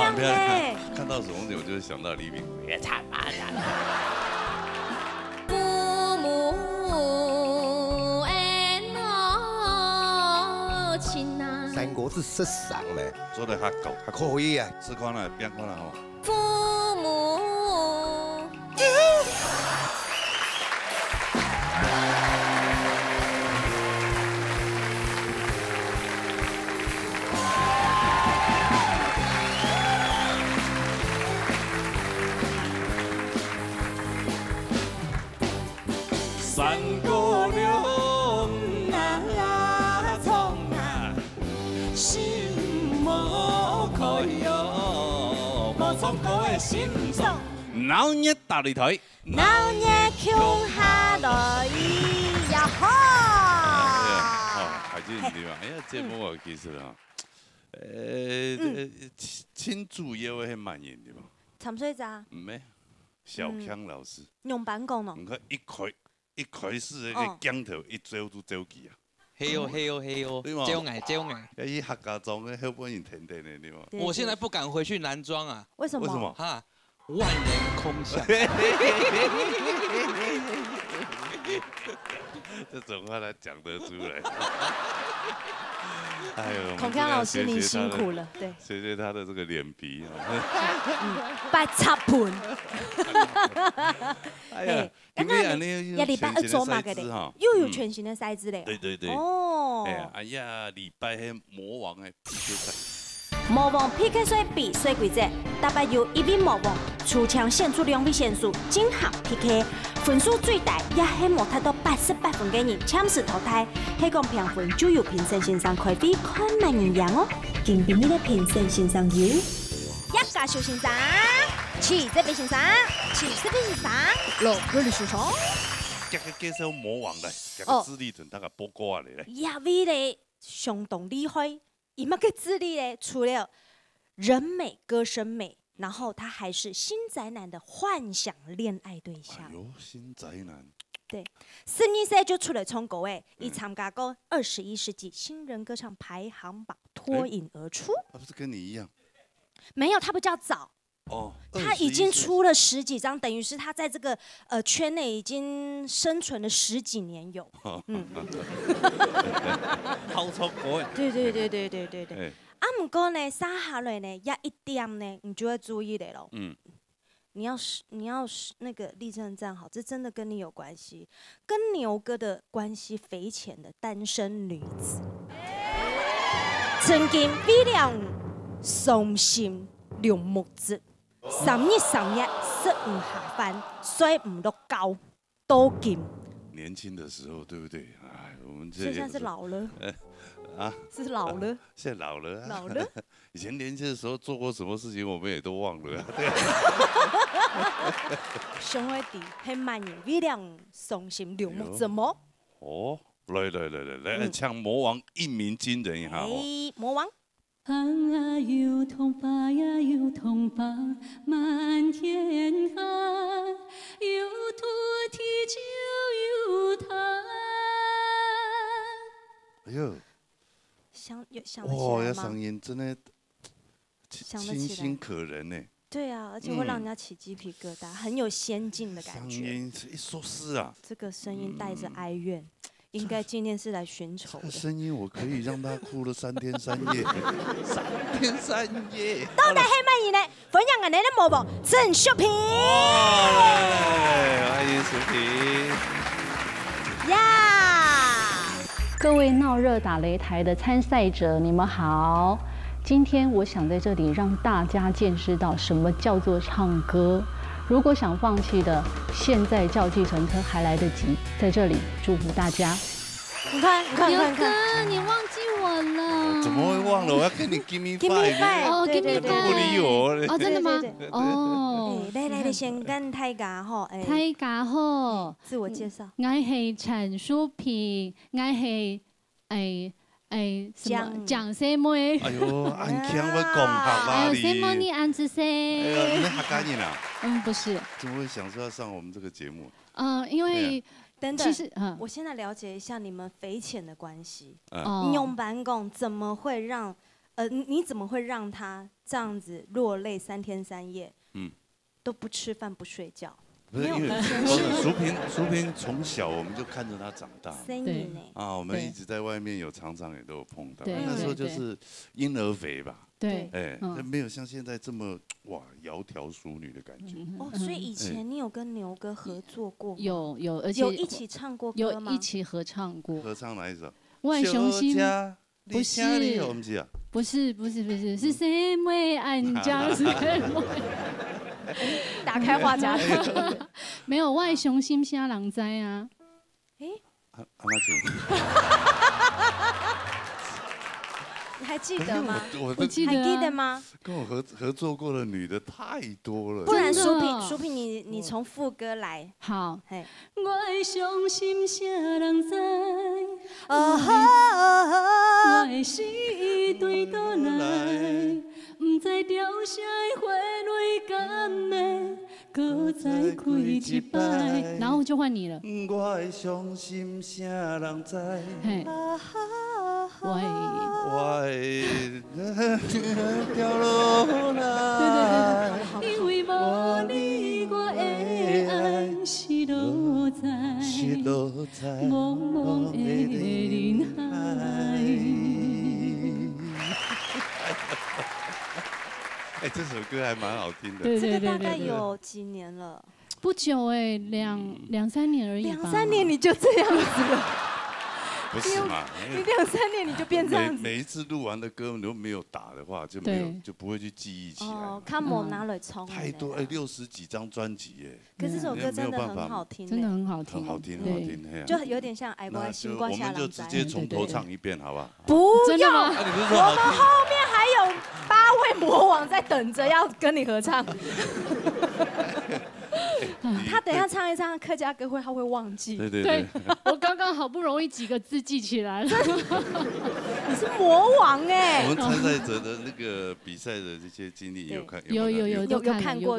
亮呢。看到什么我就会想到李炳辉。惨啊！父母恩情啊。三国志13嘞，做得还够，还可以啊。吃看了，变看了吼。父母。三姑娘啊，从啊，心无可哟，无从可的心上。闹热大擂台，闹热穷下來呀哈！海俊對吧？哎呀，節目我其實啊，親主也會很滿意對吧？沉水咋？唔係，小強老師。用版講咯。唔看一開始那個鏡頭一走就走起啊！嘿哦嘿哦嘿哦，招矮招矮。伊客家莊嘅好本人甜甜的對吧？我現在不敢回去南莊啊。為什麼？為什麼？哈，萬人空巷。這種話他講得出來。哎呦，孔鏘老師您辛苦了，對。謝謝他的這個臉皮啊。白插盤。哎呀，咁你禮拜一做嘛嘅咧？又有全新的賽制咧。對對對。哦。哎呀，禮拜係魔王嘅 PK 賽。魔王 PK 賽比賽規則，大概由一位魔王出場獻出2位選手進行 PK， 分數最大也係冇達到88分嘅人搶時淘汰。香港評分就由評審先生開飛看萬人贏哦。今邊呢個評審先生有葉家秀先生、齊澤斌先生、齊世斌先生、羅哥李先生。這個介紹魔王嚟，這個資歷準，大概報告嚟咧。一位咧相當厲害。以乜嘅資歷呢？除了人美、歌聲美，然後他還是新宅男的幻想戀愛對象。哎呦，新宅男。對，12歲就出來衝高誒，以參加過21世紀新人歌唱排行榜脫穎而出。他不是跟你一樣？沒有，他比較早。哦，他已經出了10幾張，等於是他在這個圈內已經生存了10幾年有。好出國誒！對。啊，唔過呢，生下來呢，有一點呢，你就要注意的咯。你要那個立正站好，這真的跟你有關係，跟牛哥的關係匪淺的單身女子，曾經比較傷心兩木子。3日食唔下飯，睡唔到覺，都見。年輕的時候，對不對？哎，我們這現在是老了。啊？是老了。現在老了啊。老了。以前年輕的時候做過什麼事情，我們也都忘了。上海地係萬人力量傷心兩木子麼？哦，來，唱魔王一鳴驚人一下哦。魔王。啊有痛吧呀有痛吧，漫天寒，有土地就有它。哎呦，想得起來哇，嗎？聲音真的清新可人呢。對啊，而且會讓人家起雞皮疙瘩，很有仙境的感覺。聲音一說詩啊，這個聲音帶着哀怨。應該今天是來尋仇的。聲音我可以讓他哭了3天3夜，3天3夜。到底係乜嘢呢？分享我哋的魔王鄭秀萍。歡迎秀萍。呀！各位鬧熱打擂台的參賽者，你們好。今天我想在這裡讓大家見識到什麼叫做唱歌。如果想放棄的，現在叫計程車還來得及。在這裡祝福大家。你看，牛哥，你忘記我了？怎麼會忘了？我要跟你 give me five。哦 ，give me five。不理我。哦，真的嗎？哦。來，先跟大家吼，大家好。自我介紹。我係陳淑萍，我係蔣什麼？哎呦，安強要講客吧你？什麼你安子噻？哎呀，你客家人啊？不是。怎麼會想說要上我們這個節目？因為等其實，我現在了解一下你們匪淺的關係。哦。用板拱怎麼會讓你怎么会让他这样子落泪3天3夜？都不吃饭不睡觉。不是因为淑萍从小我们就看着她长大，啊，我们一直在外面常常也都有碰到，那时候就是婴儿肥吧，对，哎，没有像现在这么哇窈窕淑女的感觉。哦，所以以前你有跟牛哥合作过吗？有，而且有一起唱过歌吗？有一起合唱过。合唱哪一首？万雄心不是，不是，是谁为安家？打开话匣子，没有外雄心虾人知啊。哎，阿妈姐，你还记得吗？我记得，还记得吗？跟我合作过的女的太多了。不然淑萍，你从副歌来。好，外雄心虾人知，我的心已对倒来。不知凋谢的花蕊敢会搁再开一摆，然后就换你了。我的伤心啥人知？我掉落来。对，因为无你，我的爱是落在茫茫的人海。哎，这首歌还蛮好听的。对，这个大概有几年了？不久哎，两3年而已吧。2、3年你就这样子了？不是嘛？你2、3年你就变这样子？每一次录完的歌，如果没有打的话，就不会去记忆起来。哦，看我拿了冲。太多哎，60几张专辑耶。可是这首歌真的很好听，真的很好听，很好听，就有点像《爱过心挂下我们就直接从头唱一遍，好不好？不要，我们后面还有8位魔王在等着要跟你合唱。他等一下唱一唱客家歌他会忘记。对，我刚刚好不容易几个字记起来了。你是魔王哎！我们参赛者的那个比赛的这些经历有看过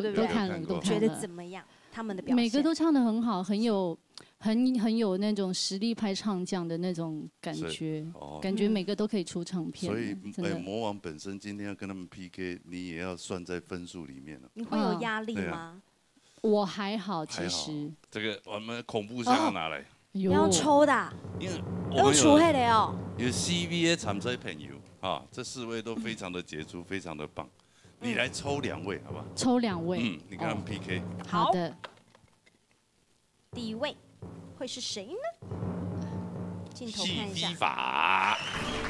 对不对？都看了，觉得怎么样？他们的表现每个都唱得很好，很有那种实力派唱将的那种感觉，感觉每个都可以出唱片。所以魔王本身今天要跟他们 PK， 你也要算在分数里面了。你会有压力吗？我还好，其实。这个我们恐怖箱要拿来。要抽的。因为要出黑的哦。有 CVA 参赛朋友啊，这4位都非常的杰出，非常的棒。你来抽2位，好不好？抽2位。你跟他们 PK。好的。第一位会是谁呢？镜头看一下。戏法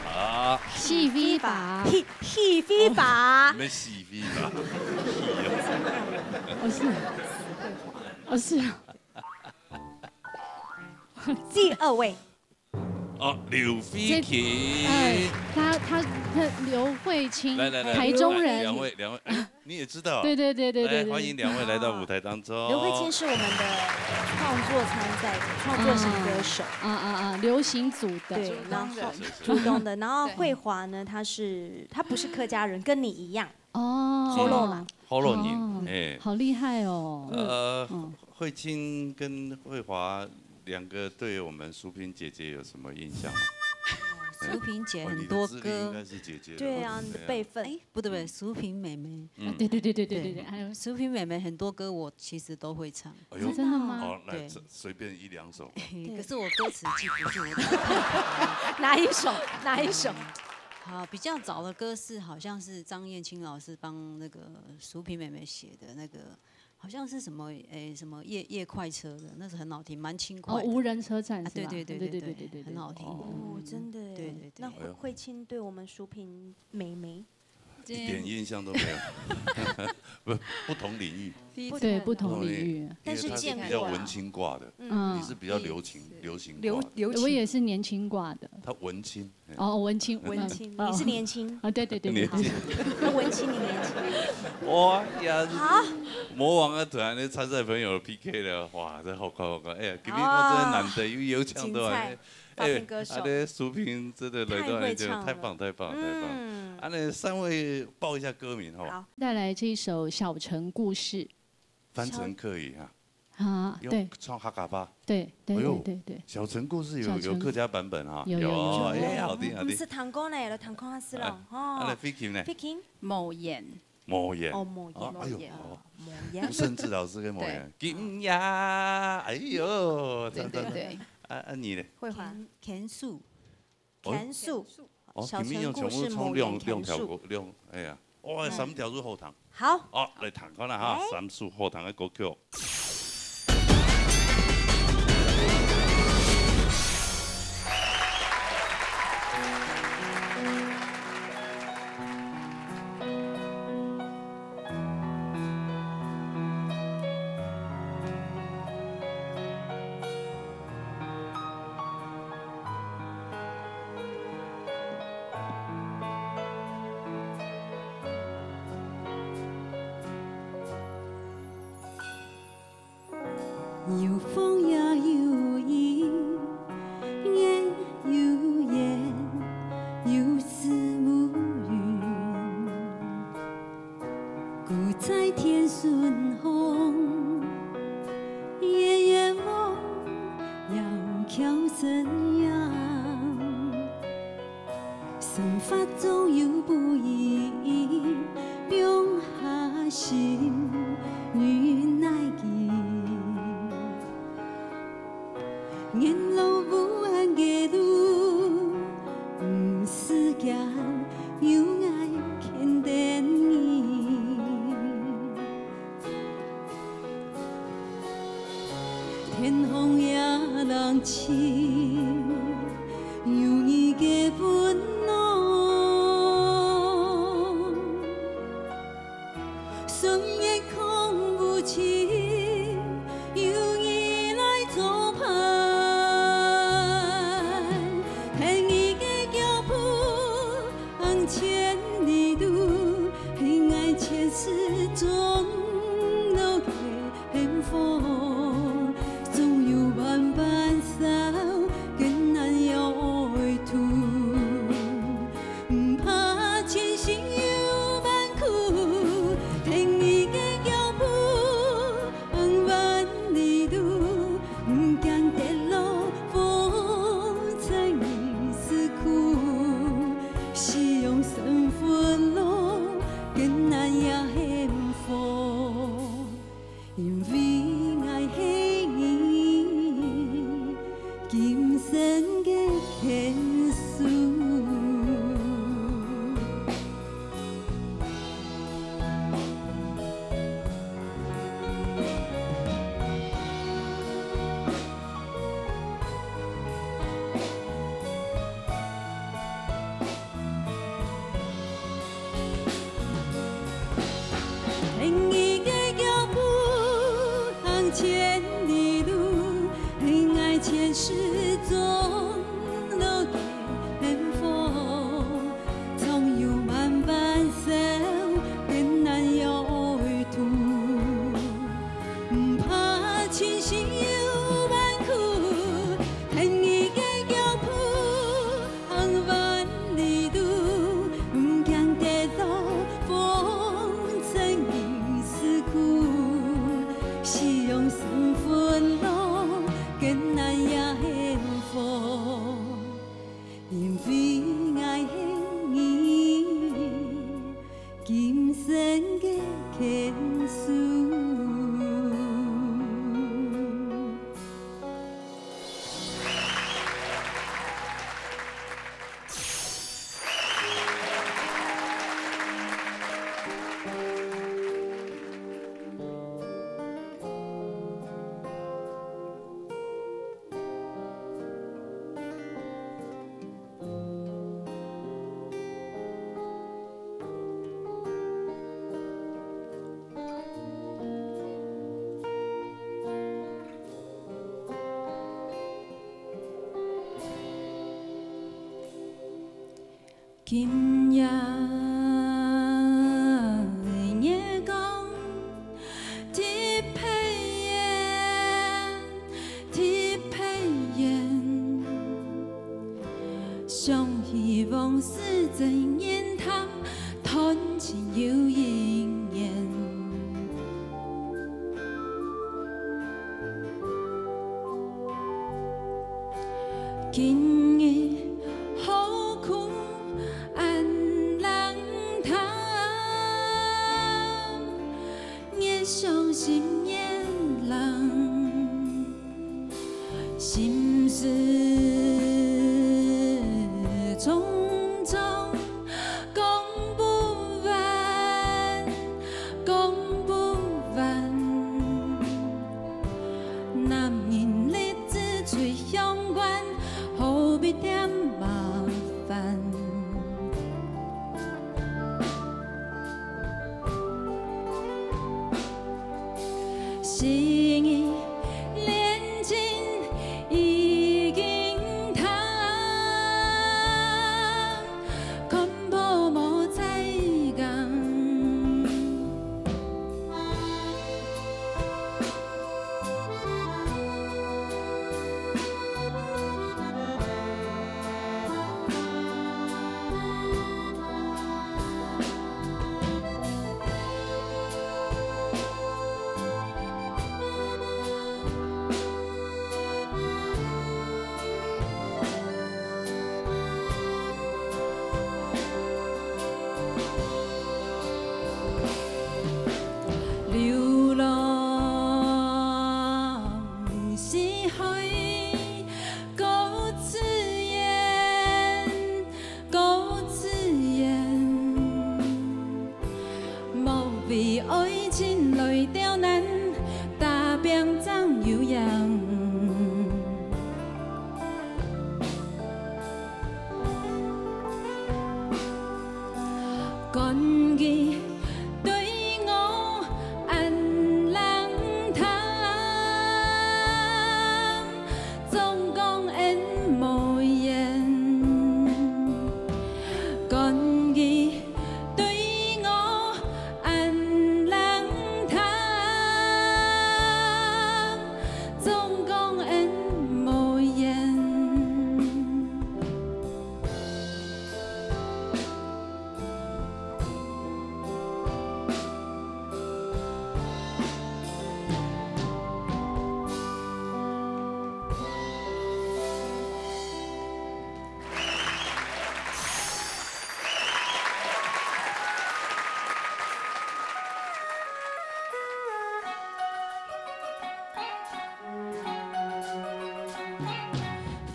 啊！戏 V 法。戏 V 法。没戏 V 法。是。第2位。哦，刘飞琴。他刘慧卿，来，台中人。两位，你也知道。对。来，欢迎2位来到舞台当中。刘慧卿是我们的创作参赛者，创作型歌手。流行组的。对，然后主动的。然后慧华呢，他不是客家人，跟你一样。哦。喉咙人，哎，好厉害哦。慧卿跟慧华2个对我们淑萍姐姐有什么印象吗？淑萍姐很多歌，应该是姐姐。对啊，你的辈分。哎，不对，淑萍妹妹。对，还有淑萍妹妹很多歌我其实都会唱。哎呦，真的吗？好，来随便1、2首。可是我歌词记不住。哪一首？好，比较早的歌是好像是张燕青老师帮那个淑萍妹妹写的那个，好像是什么什么夜快车的，那是很好听，蛮轻快的。无人车站是吧？对，很好听。哦，真的。对。那慧卿对我们淑萍妹妹一点印象都没有。不同领域。对，不同领域。但是见过。比较文青挂的，你是比较流行挂的。我也是年轻挂的。他文青。文青，你是年轻。对。年轻。那文青，你年轻。哇呀！好。魔王啊，突然的参赛朋友 PK 了，哇，这好快！哎呀，今天我真的难得有抢到哎。啊，那淑萍真的来到就太棒！啊，那3位报一下歌名好。带来这一首《小城故事》，翻成客语哈。啊，对，唱哈嘎巴。对对对对对。小城故事有客家版本哈。有，哎，好听好听。是堂哥呢，堂哥哈斯咯。哦。那 Vicky 呢 ？Vicky 某言。某言。哎呦，某言。吴胜志老师跟某言。金呀，哎呦，对。你呢？会话。田树。田树。小城故事某言田树。哎呀，哇，3條入後堂。好。哦，嚟彈講啦嚇，3首後堂嘅歌曲。有风也有雨，也有烟，有丝无云。孤在天顺风，夜夜梦，窈窕怎样？生发总有不易，用下心与奈记。沿路无限嘅路，不是行，有爱牵连你。天空也人情，有你嘅温暖，深夜空无情，有你来作伴。千里路，黑暗前世中路嘅幸福，总有万般愁，更难有爱途。唔怕前行有万苦，天意嘅脚步，万里路，唔惊跌落风尘已是苦。是用身份路，更难也幸福，因为爱是你今生嘅牵数。天意嘅脚步，行千里路，黑暗前世中路嘅幸福，总有万般愁，更难有爱途。唔怕前行有万苦，天意嘅脚步，行万里路，唔惊跌落风尘已是苦。是用身份路，更难也幸福，因为爱是你今生嘅牵数。今夜的夜光，铁配烟，铁配烟，上希望是怎言谈，谈情有姻缘。今日好苦安人叹，越伤心越人，心事重重讲不完，讲不完。男人日子最相关，何必添麻烦？心意恋情已经淡，看破无再讲。流浪是海，够刺眼，够刺眼。无为爱情来刁难，大病怎有样？干记对我安人叹，总讲恩无言。干记对我安人叹，总讲恩无言。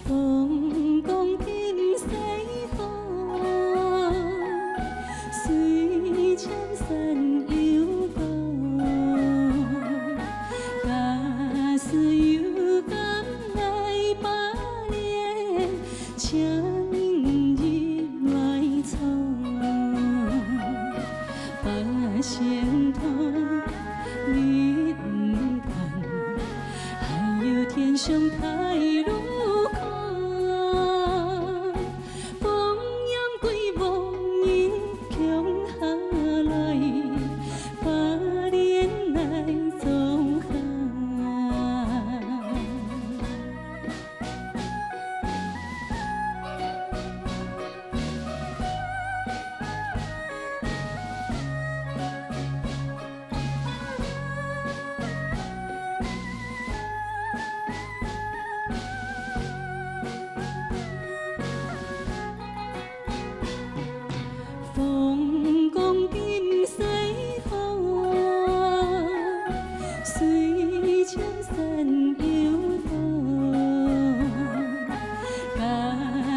风光天西方，水千山有光。假使有敢来把脸，请入来闯。把线头你唔看，还有天上太路。风光点西方，水千山有光。假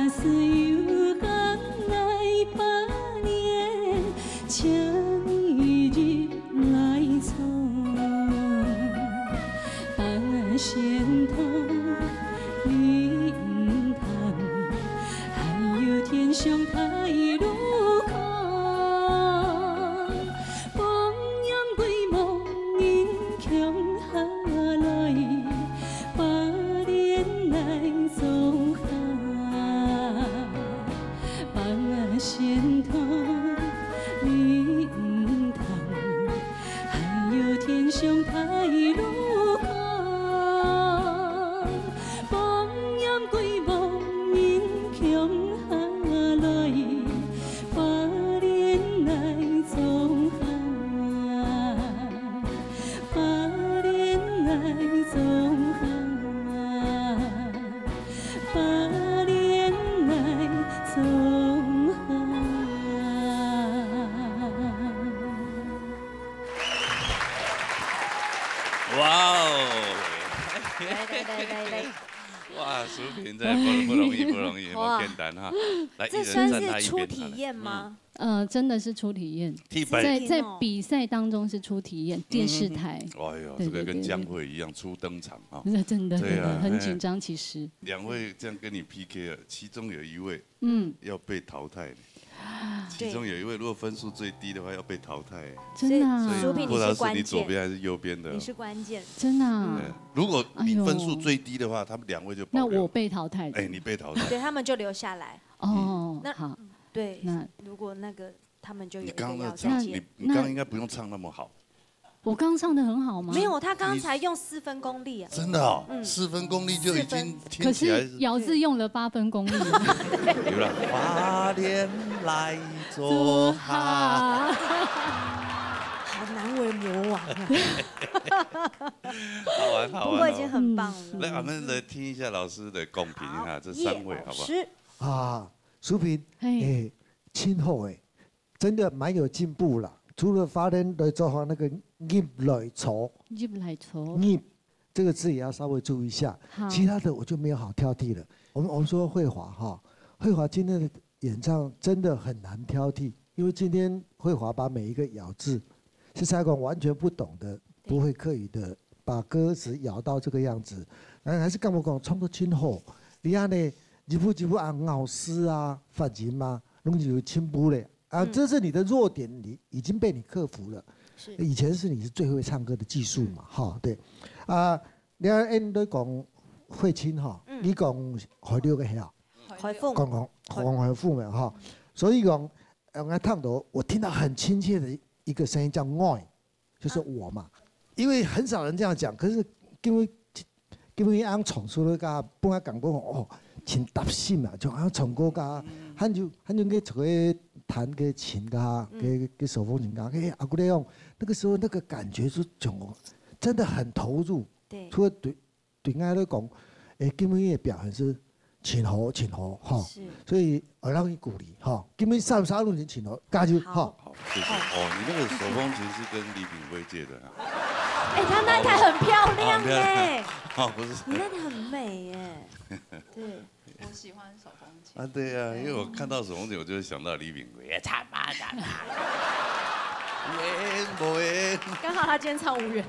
使有敢来把脸，请你入来闯。把线头你唔看，还有天上太路。线头你唔谈，还有天上太路光。来，哇，淑萍真的不容易，不容易，不简单哈。来，这算是初体验吗？真的是初体验，在比赛当中是初体验，电视台。哎呦，这个跟江蕙一样初登场啊！真的，对啊，很紧张。其实2位这样跟你 PK 了，其中有1位要被淘汰。其中有1位如果分数最低的话要被淘汰。真的啊，所以不知道是你左边还是右边的。你是关键。真的啊。如果你分数最低的话，他们2位就那我被淘汰。哎，你被淘汰。对他们就留下来。哦，那好。对，那如果那个他们就有。你刚刚唱，你刚刚应该不用唱那么好。我刚唱的很好吗？没有，他刚才用4分功力啊。真的哦，4分功力就已经听起来。可是咬字用了8分功力。有了，花莲来做哈。好难为魔王啊！好玩，好玩。不过已经很棒了。来，我们来听一下老师的公评一下这3位，好不好？啊，淑萍，亲后真的蛮有进步了。除了花莲来做好那个入来搓，这个字也要稍微注意一下。其他的我就没有好挑剔了。我们说慧华哈，慧华今天的演唱真的很难挑剔，因为今天慧华把每一个咬字是采讲完全不懂的，不会刻意的把歌词咬到这个样子。还是干嘛讲唱得亲好？你看呢，一步按咬诗啊、发音嘛，拢是有进步嘞。这是你的弱点，你已经被你克服了。以前是你是最会唱歌的技术嘛，哈，对。你按都讲慧清哈，你讲海6个晓，讲回复嘛哈。所以讲，我唱到我听到很亲切的一个声音叫爱，就是我嘛。因为很少人这样讲，可是因为按闯出了个，不爱讲过哦，真踏实嘛，就按唱歌噶，han就去找个。弹个琴噶，给手风琴噶，阿姑那样，那个时候那个感觉是真的很投入。对，除了对爱来讲，根本的表现是请好哈。是。所以我让你鼓励哈，根本3路人请好，加油哈。好，谢谢。哦，你那个手风琴是跟李炳辉借的啊？他那台很漂亮哎。哦，不是。你那台很美耶。对。我喜欢手风琴啊，对呀，因为我看到手风琴，我就会想到李炳辉，唱吧。刚好他今天唱无缘。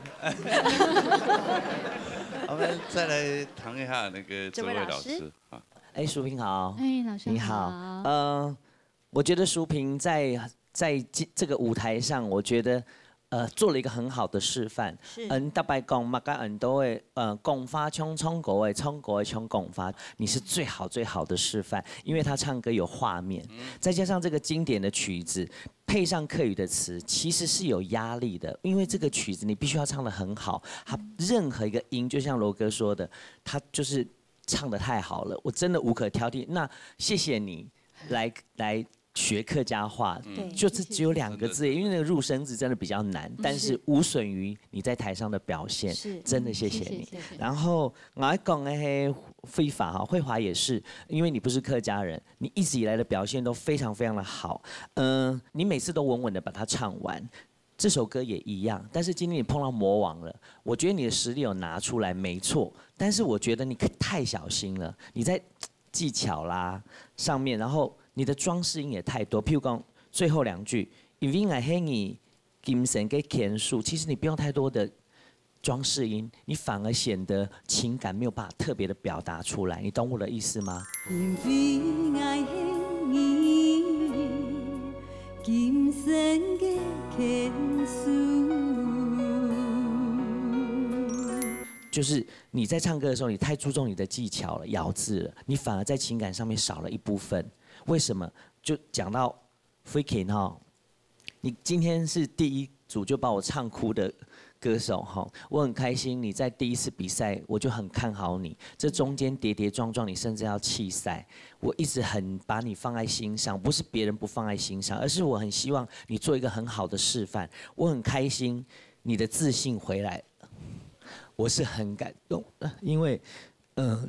我们再来谈一下那个这位老师啊。淑萍好。老师你好。我觉得淑萍在这个舞台上，我觉得。做了一个很好的示范。特别讲嘛，甲很多的讲法唱国的唱讲法，你是最好的示范，因为他唱歌有画面，再加上这个经典的曲子，配上客语的词，其实是有压力的，因为这个曲子你必须要唱得很好，他任何一个音，就像罗哥说的，他就是唱得太好了，我真的无可挑剔。那谢谢你来。学客家话，就是只有2个字，因为那个入声字真的比较难，但是无损于你在台上的表现，真的谢谢你。然后我还讲那些非法哈，慧华也是，因为你不是客家人，你一直以来的表现都非常的好，你每次都稳稳的把它唱完。这首歌也一样，但是今天你碰到魔王了，我觉得你的实力有拿出来，没错，但是我觉得你太小心了，你在技巧啦上面，然后。你的装饰音也太多，譬如讲最后2句，因为我ให้你精神跟天数，其实你不用太多的装饰音，你反而显得情感没有办法特别的表达出来，你懂我的意思吗？因为我ให้你精神跟天数。就是你在唱歌的时候，你太注重你的技巧了、咬字了，你反而在情感上面少了一部分。为什么？就讲到 Freaking 哈，你今天是第1组就把我唱哭的歌手哈，我很开心。你在第1次比赛，我就很看好你。这中间跌跌撞撞，你甚至要弃赛，我一直很把你放在心上，不是别人不放在心上，而是我很希望你做一个很好的示范。我很开心你的自信回来，我是很感动的，因为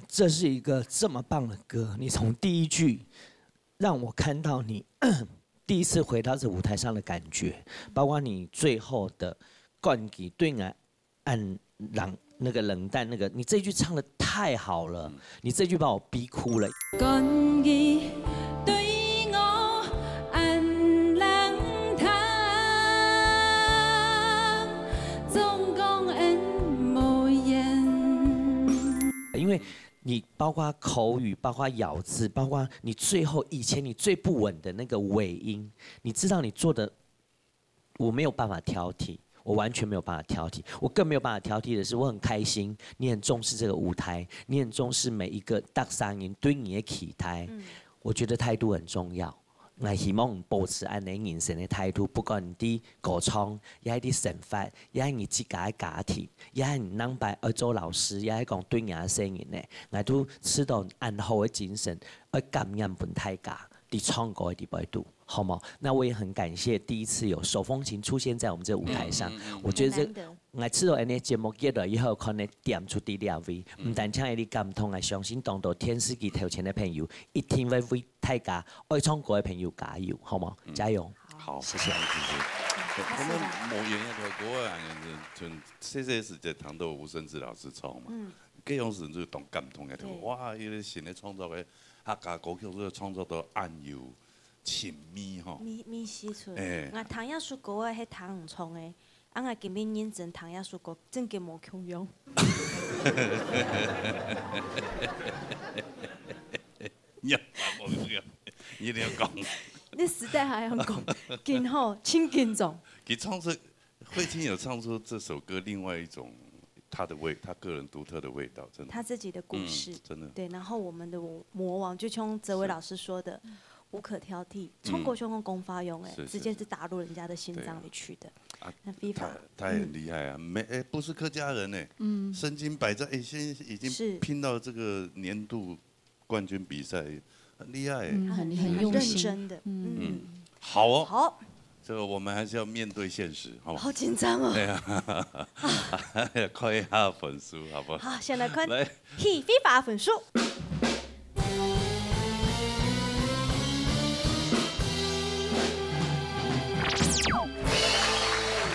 这是一个这么棒的歌，你从第1句。让我看到你第1次回到这舞台上的感觉，包括你最后的冠军对我按让那个冷淡，那个你这句唱的太好了，你这句把我逼哭了。因为你包括口语，包括咬字，包括你最后以前你最不稳的那个尾音，你知道你做的，我没有办法挑剔，我完全没有办法挑剔，我更没有办法挑剔的是，我很开心，你很重视这个舞台，你很重视每一个大声音对你的期待，我觉得态度很重要。我希望保持安尼人生的态度，不管你歌唱，也係啲生活，也係你自己的家庭，也係你能擺做老師，也係講對人嘅聲音咧，我都持到安好嘅精神，去感染本大家，啲唱歌嘅地步度，好冇？那我也很感謝第一次有手風琴出現在我們這個舞台上，我覺得我知道安尼節目越來越好，可能點出啲料味，唔但唱一啲感動，我相信當到電視機頭前嘅朋友一定會為大家愛唱歌嘅朋友加油，好冇？加油！好，謝謝，謝謝。我們無緣一條歌啊，就細細時就聽到吳生志老師唱嘛，嗰種時就動感動一條，哇！伊個新嘅創作嘅客家歌曲，都創作到暗幽親密吼。密時陣，我唐一首歌嘅係唐唔唱嘅。俺係今年認真聽一首歌，真嘅冇強用。一定要講。你時代還要講，勁好，輕勁重。佢唱出，慧清有唱出這首歌另外一種他個人獨特的味道，真的。他自己的故事，真的。對，然後我們的魔王，就像哲偉老師說的。無可挑剔，中國用功發用，直接是打入人家的心臟裡去的。那 FIFA 他很厲害啊，不是客家人呢，身經百戰，現在已經拼到這個年度冠軍比賽，很厲害，很用心，認真的，好哦，好，這個我們還是要面對現實，好嗎？好緊張哦，對啊，看一下分數，好不好？好，先來看 FIFA 分數。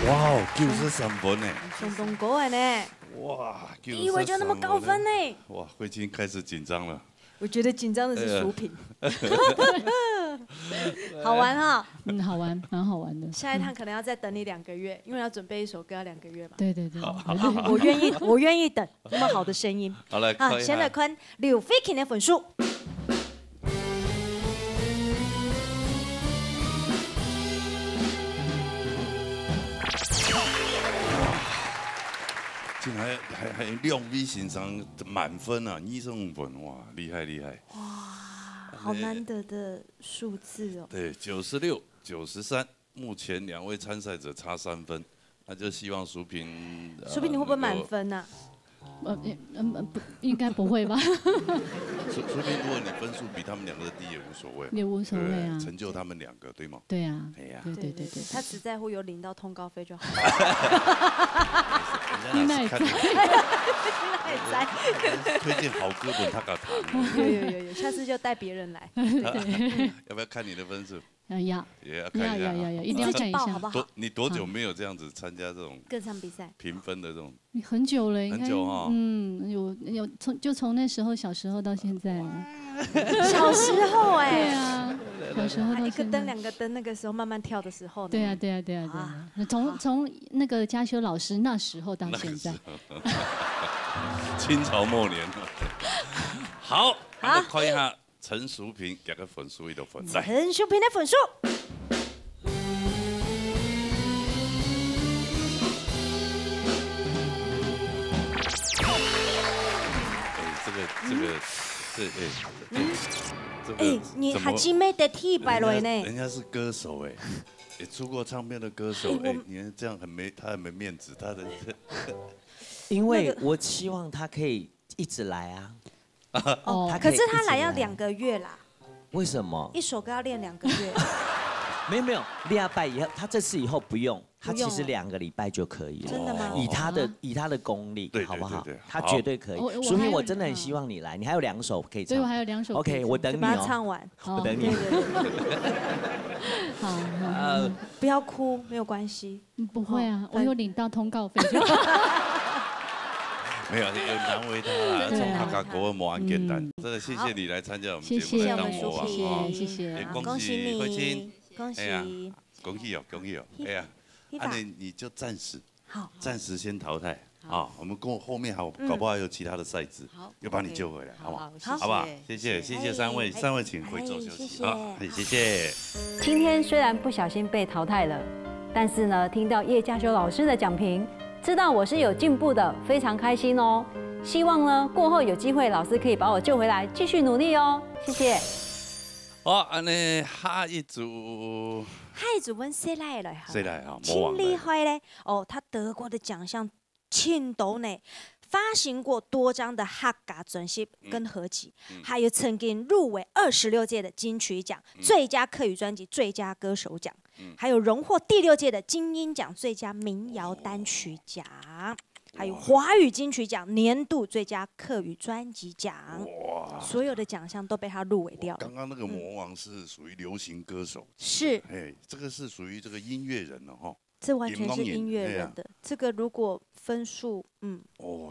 哇，93分呢！相當高的呢！哇，你以為就那麼高分呢？哇，慧清開始緊張了。我覺得緊張的是淑萍。好玩哈！好玩，蠻好玩的。下一趟可能要再等你2個月，因為要準備一首歌要2個月嘛。對。我願意等，這麼好的聲音。好來，好，先來看劉飛琴的分數。竟然還亮 V 欣賞滿分啊，25分，哇，厲害！哇，好難得的數字哦。對，96、93，目前2位參賽者差3分，那就希望淑萍。淑萍，你會不會滿分啊？不，應該不會吧。淑萍，如果你分數比他們2個低也無所謂。也無所謂啊。成就他們2個，對嗎？對啊。對。他只在乎有領到通告費就好。你那也在。推薦好歌本他搞彈。有，下次就帶別人來。要不要看你的分數？要，也要看一下，一定要看一下，好不好？你多久沒有這樣子參加這種歌唱比賽評分的這種？你很久了，很久哈。有從那時候小時候到現在。小時候哎。對啊，小時候到一個燈2個燈，那個時候慢慢跳的時候。對啊。從那個嘉修老師那時候到現在。清朝末年。好，我們看一下。陳淑萍給個分數，一個分。陳淑萍的分數。你還真沒得替白了呢。人家是歌手哎，也出過唱片的歌手哎，你看這樣他很沒面子，他的。因為我希望他可以一直來啊。可是他來要2個月啦。為什麼？一首歌要練2個月。沒有，2拜以後，他這次以後不用，他其實2個禮拜就可以了。真的嗎？以他的功力，好不好？對，他絕對可以。淑萍，我真的很希望你來，你還有2首可以唱。對，我還有2首。OK， 我等你哦。把它唱完。我等你。好，不要哭，沒有關係。不會啊，我有領到通告費。没有，有难为他啦，从客家国魔很简单。真的谢谢你来参加我们节目，来当魔王哦，谢谢，恭喜你，慧清，恭喜，恭喜哦，恭喜哦，哎呀，你就暂时先淘汰。啊，我们后面搞不好有其他的赛制，又把你救回来，好不好？好不好？谢谢三位请回座休息啊，谢谢。今天虽然不小心被淘汰了，但是呢，听到叶嘉修老师的讲评，知道我是有进步的，非常开心哦。希望呢过后有机会，老师可以把我救回来，继续努力哦。谢谢。好，安尼下一组问谁来了？谁来啊？挺厉害嘞！哦，他得过的奖项。庆斗呢，发行过多张的客家专辑跟合集，还有曾经入围26届的金曲奖最佳客语专辑最佳歌手奖，还有荣获第6届的金鹰奖最佳民谣单曲奖，还有华语金曲奖年度最佳客语专辑奖，所有的奖项都被他入围掉了。刚刚那个魔王是属于流行歌手，是，这个是属于这个音乐人了哈。这完全是音乐人的，这个如果分数，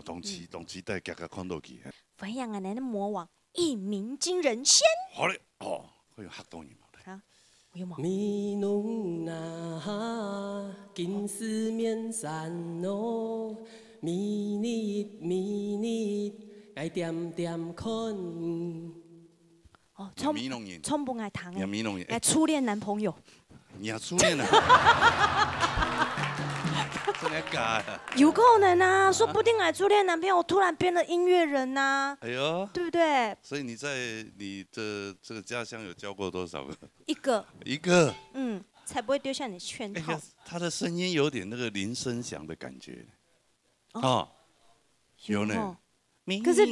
同期待加看到去。汾阳安尼的魔王一鸣惊人先。好嘞，会有黑洞音嘛？好，我有吗？咪侬那金丝面山哦，咪你爱点点看。哦，冲不爱糖哎，爱初恋男朋友。你要初恋啊？真的假的？有可能啊，说不定哎，初恋男朋友突然变了音乐人呐。哎呦，对不对？所以你在你的这个家乡有交过多少个？一个。才不会丢下你的圈套。他的声音有点那个林声祥的感觉。有呢。可是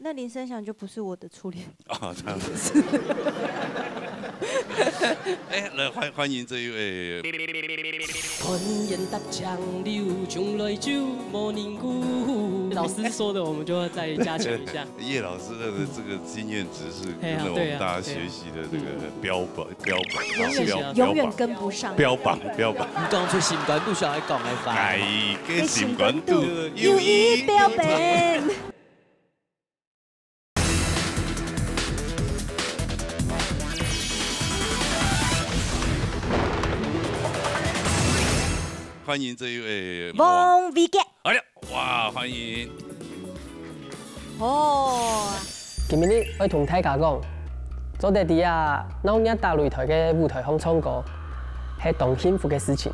那林声祥就不是我的初恋。这样子。来欢迎这一位。老师说的，我们就要再加强一下。叶老师的这个经验值是跟我们大家学习的这个标本，永远跟不上。标榜。你讲出新管度，小孩讲来发。改个新管度，有一标本。欢迎这一位王伟杰。哎呀，哇，欢迎！今日我同大家讲，做在底下老年大擂台嘅舞台上唱歌，係當幸福嘅事情。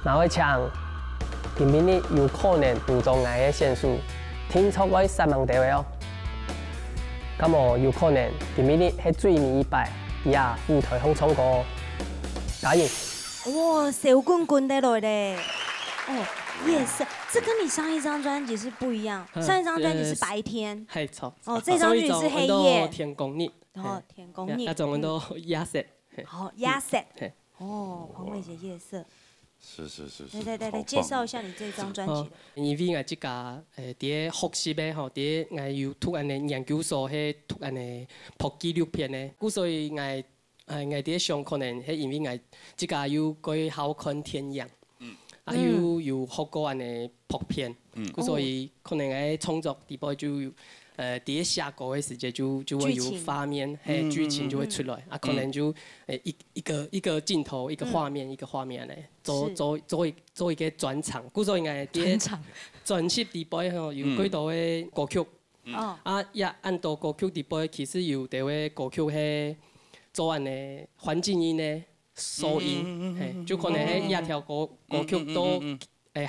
那我唱，今日有可能有障礙嘅選手，聽錯我3萬地位哦。咁我有可能今日係最尾一擺，呀舞台上唱歌，加油！哇，小棍棍的来嘞！夜色，这跟你上一张专辑是不一样。上一张专辑是白天，係錯。這張專輯是黑夜。天公日，天公日。那種都夜色。夜色。彭偉傑夜色。是。來，介紹一下你這張專輯。因為我即家啲學習嘅吼，啲我要讀安尼研究所係讀安尼拍紀錄片嘅，故所以我。我啲上可能係因為我即家要去考看天陽，要學過安尼拍片，所以可能喺創作地步就啲下個嘅時間就會有畫面，劇情就會出來，可能就一個鏡頭一個畫面嚟做一個轉場，所以我啲專輯地步吼有幾多嘅歌曲，按到歌曲地步其實有啲嘅歌曲係。做安尼環境音呢，收音，就可能喺一條歌曲都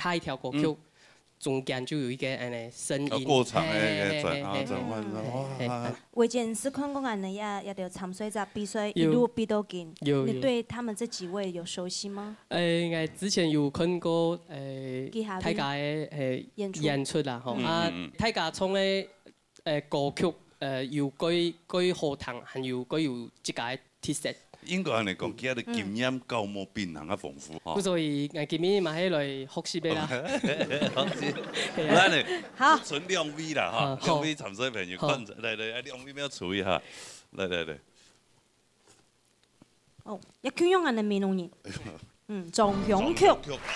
下一條歌曲中間就有一個安尼聲音。過場嘅轉換。偉傑，你是看過安尼也條參賽者比賽一路比到緊，你對他們這幾位有熟悉嗎？我之前有看過大家嘅演出啦，大家唱嘅歌曲。有幾好聽，還有即個特色。應該嚟講，佢嘅經驗夠冇變行啊豐富。所以我今日嘛喺來學習嘅啦。來嚟，好，純兩位啦嚇，兩位參賽朋友看嚟，兩位要處理下，來。一圈用人嘅面容人。纵雄曲。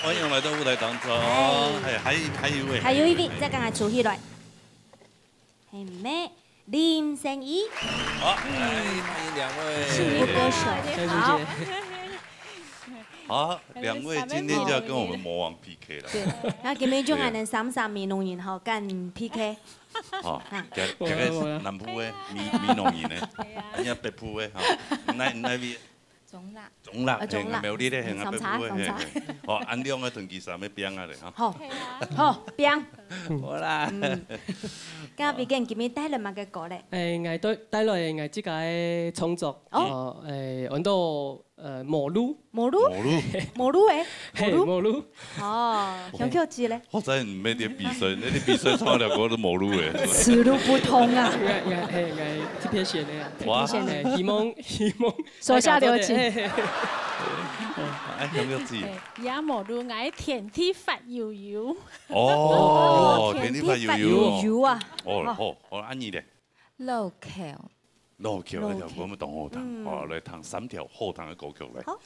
欢迎来到舞台当中，还有一位。还有一位，再赶快出起来。很美，林圣仪。好，欢迎两位。幸福歌手。好。好，两位今天就要跟我们魔王 PK 了。对，然后今日就还能3名农人吼干 PK。好，这个南部的米农人呢，人家北部的哈，那边。中辣，嘿，苗栗咧，嘿，北部的，嘿，哦，安亮的团旗衫要变啊咧，哈。好，变。好啦。今日今日帶來乜嘅歌咧？我帶來我即個創作，揾到毛路誒，毛路。哦，想叫字咧？我真唔咩啲比賽，你啲比賽參加過都毛路嘅。詞路不通啊！我這邊寫的啊，哇！希望手下留情。哎，想叫字。也毛路愛天天發悠悠。哦，天天發悠悠啊！哦，好，安妮咧。路橋。路橋嗰條歌咪當好聽，哦，嚟彈3條好聽嘅歌曲嚟。好。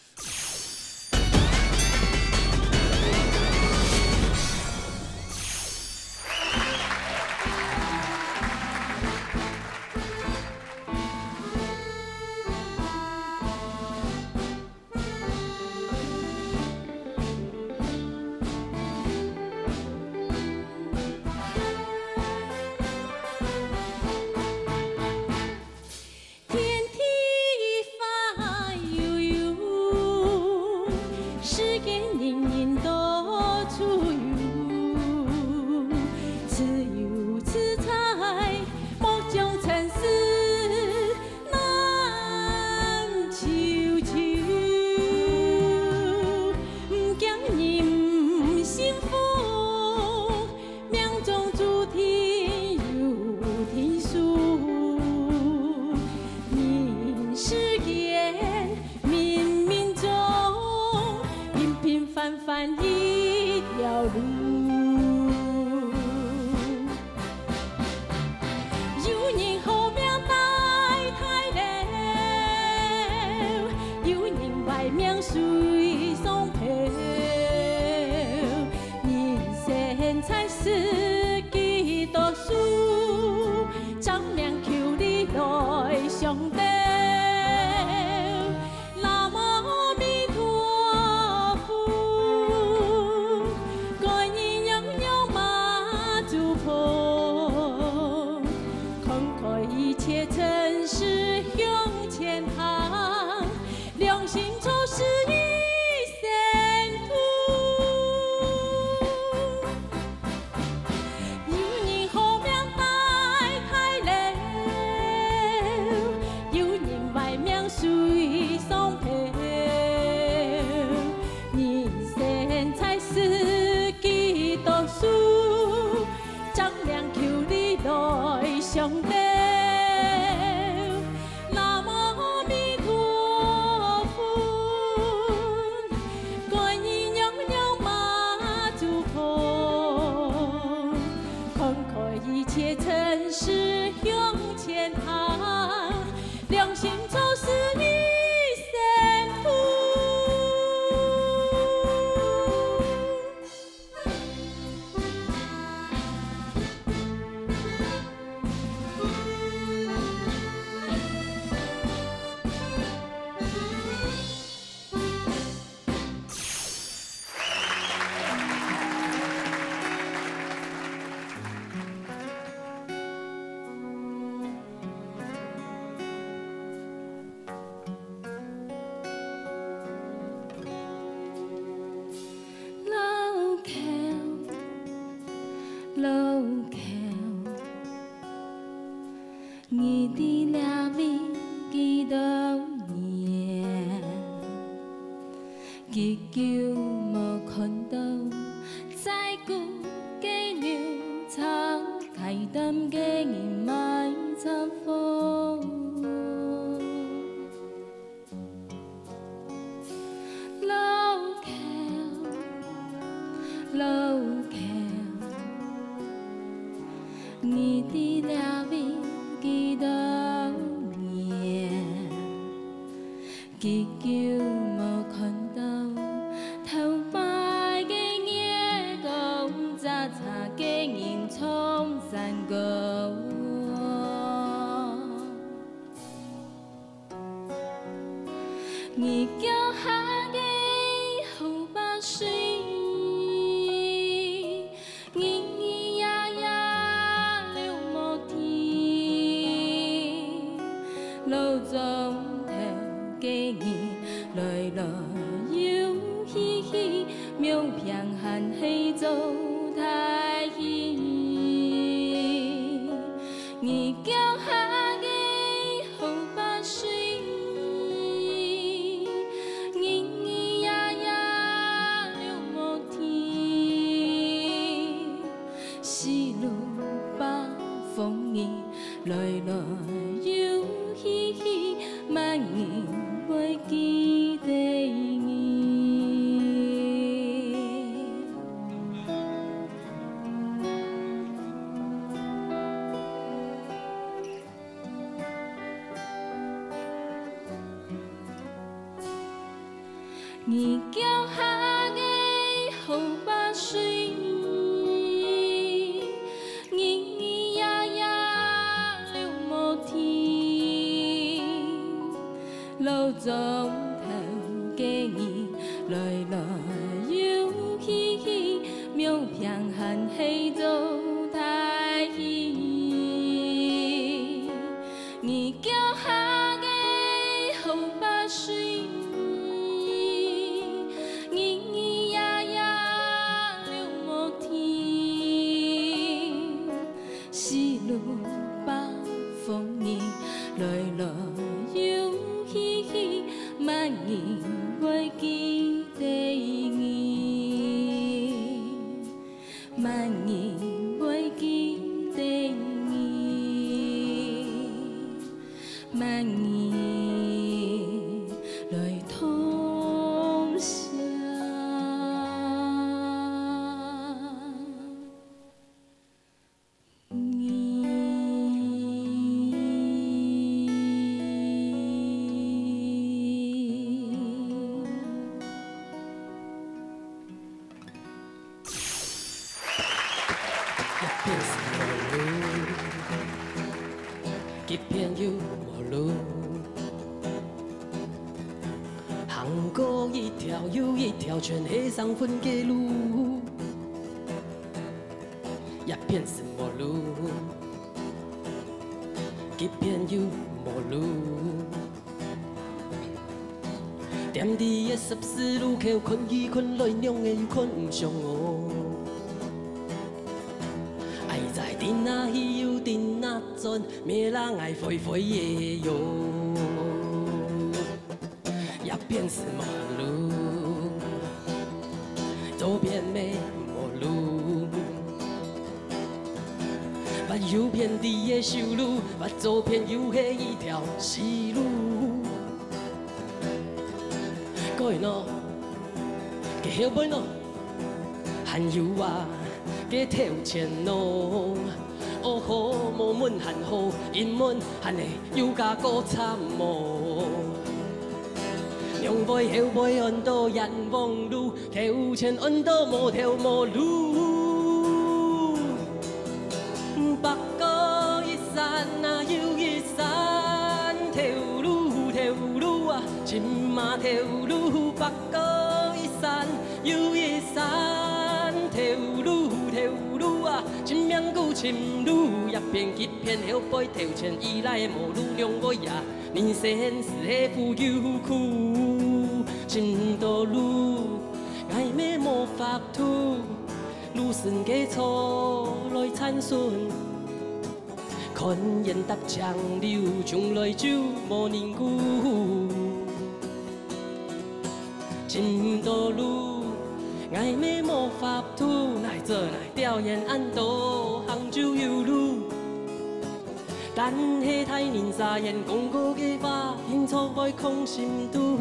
祈求无看到你叫下个好把水，咿咿呀呀流无天，路中头家己来来又嘻嘻，苗平汉黑做太戏，你叫下个好把水。来来又嘻嘻，万年袂记第二。你叫下个好把水。路中头家己来来又嘻嘻，苗平汉黑做太戏，你叫下个好把水，咿咿呀呀流无天，是路北风年来来。万年袂记第二，万年袂记第二，万年来通宵。一片有无路，行过一条又一条全黑上分给路，一片是陌路，一片有无路，点伫的14路口困去困来，娘的又困唔上哦。爱在顶那去又顶那转，咩人爱飞飞的哟。右边是马路，左边没马路。把右边伫的修路，把左边又是一条死路。过去喏，给后背喏，还有啊。给跳前路，哦好无门含好，英文含的又加个参谋。两背后背按到人望路，跳前按到无跳无路。北高一山啊又一山，跳路跳路啊，亲妈跳路，北高一山又一山，跳路。跳路啊，一命古深路，一片一片后背跳前依来的无路两尾啊，人生是的富有苦，真多路，爱咩无法度，路顺过错来参顺，看烟搭长流，从来就无凝固，真多路。爱咩无法度，来做来表演安多杭州有路。但迄太年沙眼讲过嘅话，因错爱空心度。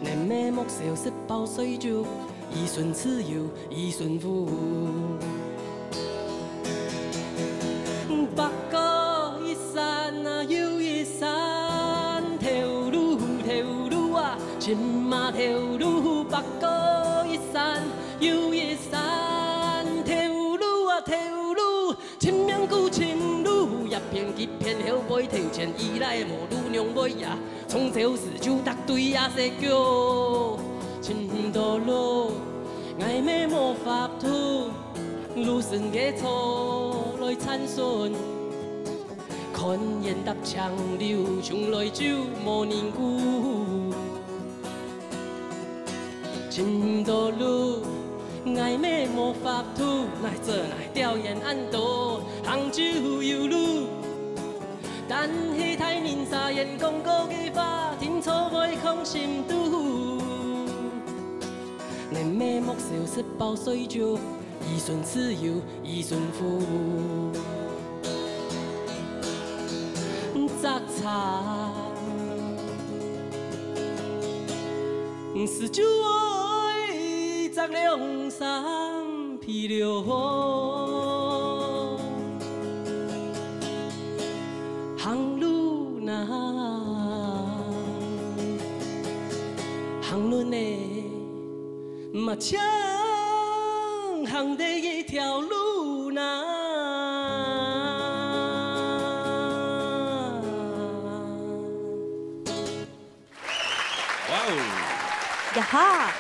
你咩目小食饱睡就，一顺自由一顺福。北高一山啊又一山，跳路跳路啊，亲妈跳路。北高一山又一山，跳路啊跳路，千面古青路，一叶片吉片后尾提前依赖无女娘尾呀，从朝四周搭对呀西叫，情多路爱咩魔法图，路神嘅错来参孙，看烟搭长流，从来就无凝固，情多路。 爱咩魔法图，来做来表演安度，杭州有路。但是太年少，眼光高嘅话，天错会空心度。连咩木小食饱睡觉，一顺自由一顺福。杂草是酒爱杂两三披流行路那行论的嘛像行的一条路那。 呀哈！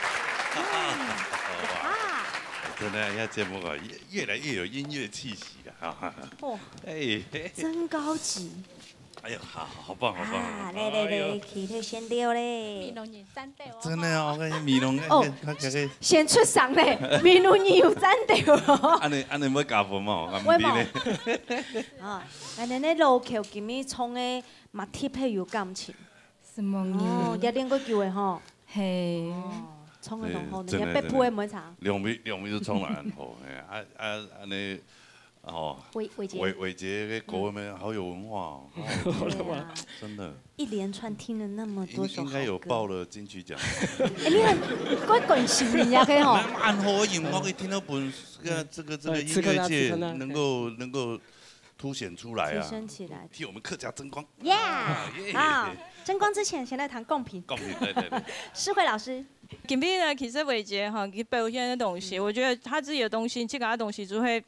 真的，呀节目啊，越来越有音乐气息了哈。哦，哎，真高级。哎呀，好棒，好棒！啊，来，起头先掉嘞。米龙人三掉。真的哦，我看米龙哦，先出场嘞，米龙人有三掉。安尼要加分嘛？我冇。啊，安尼咧路口今日创的嘛贴配有感情。什么？哦，也练过球的吼。 嘿，冲的浓厚，人家被铺的每场。两米都冲得很好，哎，安尼哦，伟杰的国文好有文化哦，真的。一连串听了那么多首应该有报了金曲奖。哎，你很怪关心人家可以吼。安好的音乐可以听到本这个音乐界能够凸显出来啊，提升起来，替我们客家争光。耶！好，争光之前先来谈贡品。贡品，对。诗慧老师，今天呢，其实伟杰哈给表现的东西，我觉得他自己的东西，这个东西就会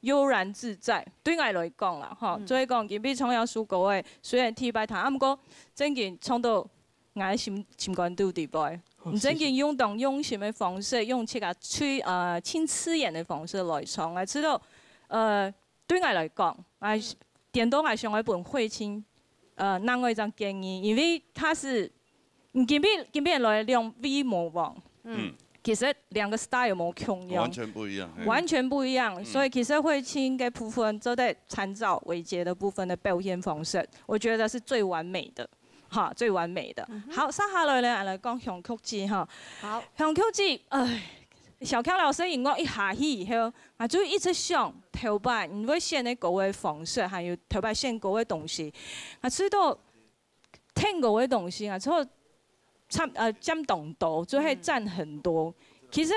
悠然自在。对我来讲啦，哈，所以讲今天创业书稿的虽然提白谈，不过真件创到我心肝肚底背。唔真件用动用心的方式，用这个轻刺眼的方式来创，我知道对我来讲，点到我上一本会清，拿我一张建议，因为它是，今天来两 V 模仿，其实两个 style 冇共用，完全不一样，完全不一样，所以其实会清嘅部分都在参照伟杰的部分的表现方式，我觉得是最完美的，哈，最完美的。好，接下来呢，来讲乡曲子哈，好，乡曲子，小康老师音乐一下去以后，我就一直想头摆，因为选的歌的方式，还有头摆选歌的东西，我知道听歌的东西，之后占动度就会占很多。其实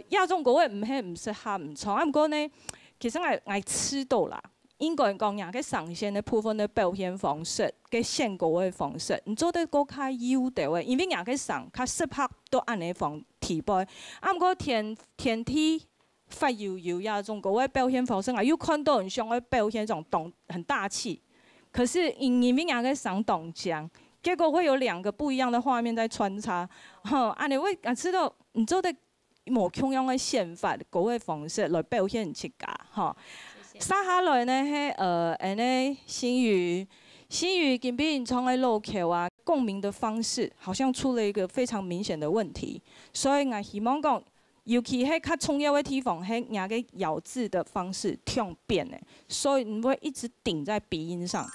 亚洲歌的唔适合唔错，不过呢，其实我知道啦。應該講人嘅上線嘅部分嘅表現方式，嘅選歌嘅方式，唔做得個較優調嘅，因為人嘅上較適合到安尼方提背。啊，唔過天梯發搖搖呀，種歌嘅表現方式，我有看到人想嘅表現種很大氣，可是因為人嘅上動講，結果會有兩個不一樣的畫面在穿插。安尼我知道唔做得無同樣嘅選法歌嘅方式來表現自家，嚇。接下來呢，安尼新宇今邊從喺路口啊，共鳴的方式好像出了一個非常明顯的問題，所以我希望講，尤其係較重要的地方，係人嘅咬字的方式聽變的，所以唔會一直頂在鼻音上。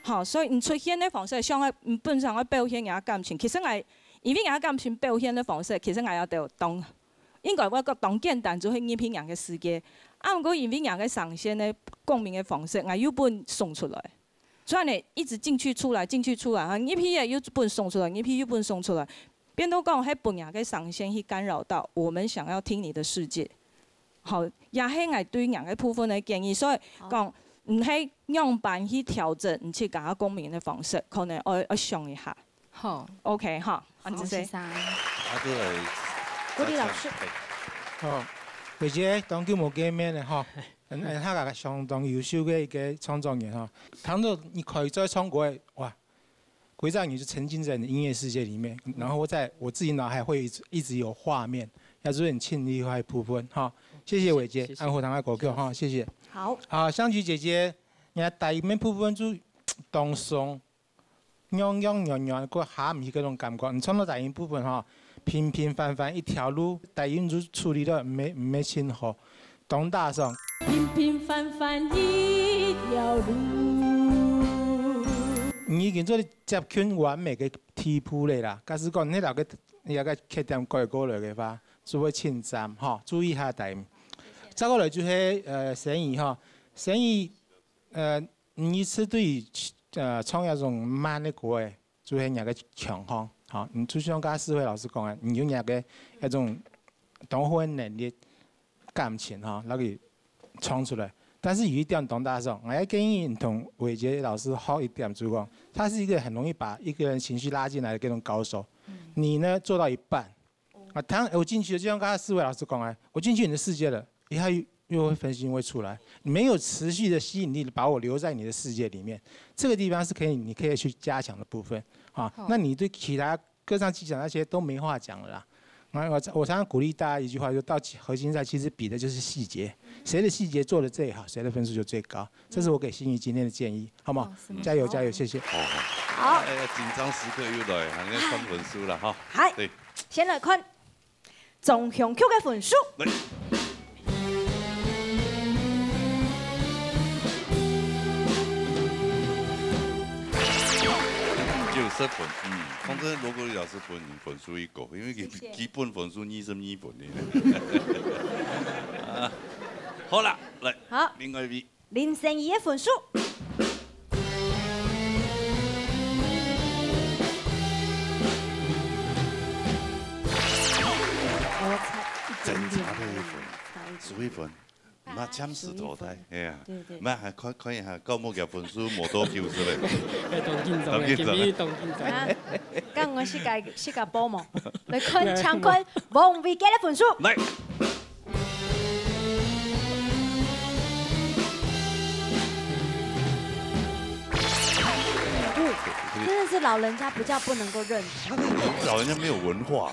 好，所以唔出現的方式，像我本身我表現人感情，其實我因為人感情表現的方式，其實我有條當，應該我覺當簡單就係影片人嘅世界。啊，不過因為人嘅上線的共鳴的方式，我又本送出來，所以你一直進去出來，啊，一批嘢又本送出來，一批又本送出來，變到講喺本人嘅上線去干擾到我們想要聽你的世界。好，也係我對人嘅部分的建議，所以講。唔係樣板去調整，唔去甲公民的方式，可能我想一下。好 ，OK 哈，安子生。郭丽老師。好，或者當叫冇見面嘅吼，他個相當優秀嘅一個創作人哈。倘若你可以在中國，哇，會讓你就沉浸在你音樂世界裡面，然後我自己腦海會一直有畫面，要做很親力嘅部分哈。謝謝偉傑，安和堂嘅歌曲哈，謝謝。好。啊，香菊姐姐，你第面部分就當鬆，樣個下唔係嗰種感覺。你唱到第二部分哈，平平凡凡一條路，第二就處理得唔係清好，當大聲。平平凡凡一條路。你已經做接近完美嘅地步嚟啦，假使講你那個缺點改過來嘅話，就會侵佔哈，注意下第。再過來就是生意哈，生意你是對創一種慢的歌誒，就是那個強項哈。你就像剛才思慧老師講嘅，你有那個一種懂會能力、感情哈，那個唱出來。但是有一點懂大聲，我要建議同偉傑老師好一點，就講他是一個很容易把一個人情緒拉進來的這種高手。你呢做到一半，我進去了，就像剛才思慧老師講嘅，我進去你的世界了。一下又會分心會出來，你沒有持續的吸引力，把我留在你的世界裡面，這個地方是你可以去加強的部分啊。那你對其他歌唱技巧那些都沒話講了啦。我常常鼓勵大家一句話，就到核心賽其實比的就是細節，誰的細節做得最好，誰的分數就最高。這是我給心怡今天的建議，好唔好？加油加油，謝謝。好。緊張時刻又來，行要看分數啦，哈。係。對。先來看總雄曲嘅分數。90分，反正羅國立老師本人分數一個，因為基本分數22分的。好啦，來，好，另外一位林勝儀嘅分數。真差的一分，11分。那搶死淘汰，哎呀，唔係看一下高木嘅分數冇多叫出嚟。當緊張嘅，今日當緊張。咁我世界波嘛，來看搶看王偉傑嘅分數。來。真的是老人家比較不能夠認。老人家沒有文化。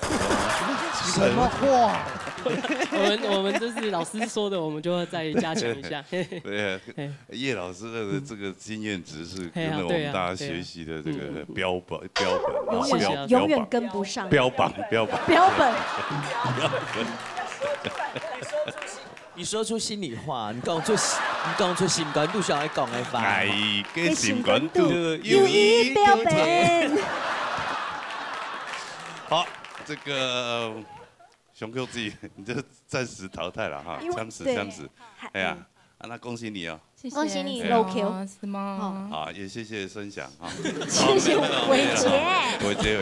什麼話？我們就是老師說的，我們就要再加強一下。對，葉老師的這個經驗值是跟着我們大家學習的這個標本，永遠跟不上。標本。你說出心裡話，你講出心肝肚上來講的話。哎，跟心肝肚有一標本。好，這個熊 Q 自己你就暫時淘汰了哈，槍死。哎呀，那恭喜你哦。恭喜你 low Q 是嗎？好，也謝謝聲響啊。謝謝偉傑，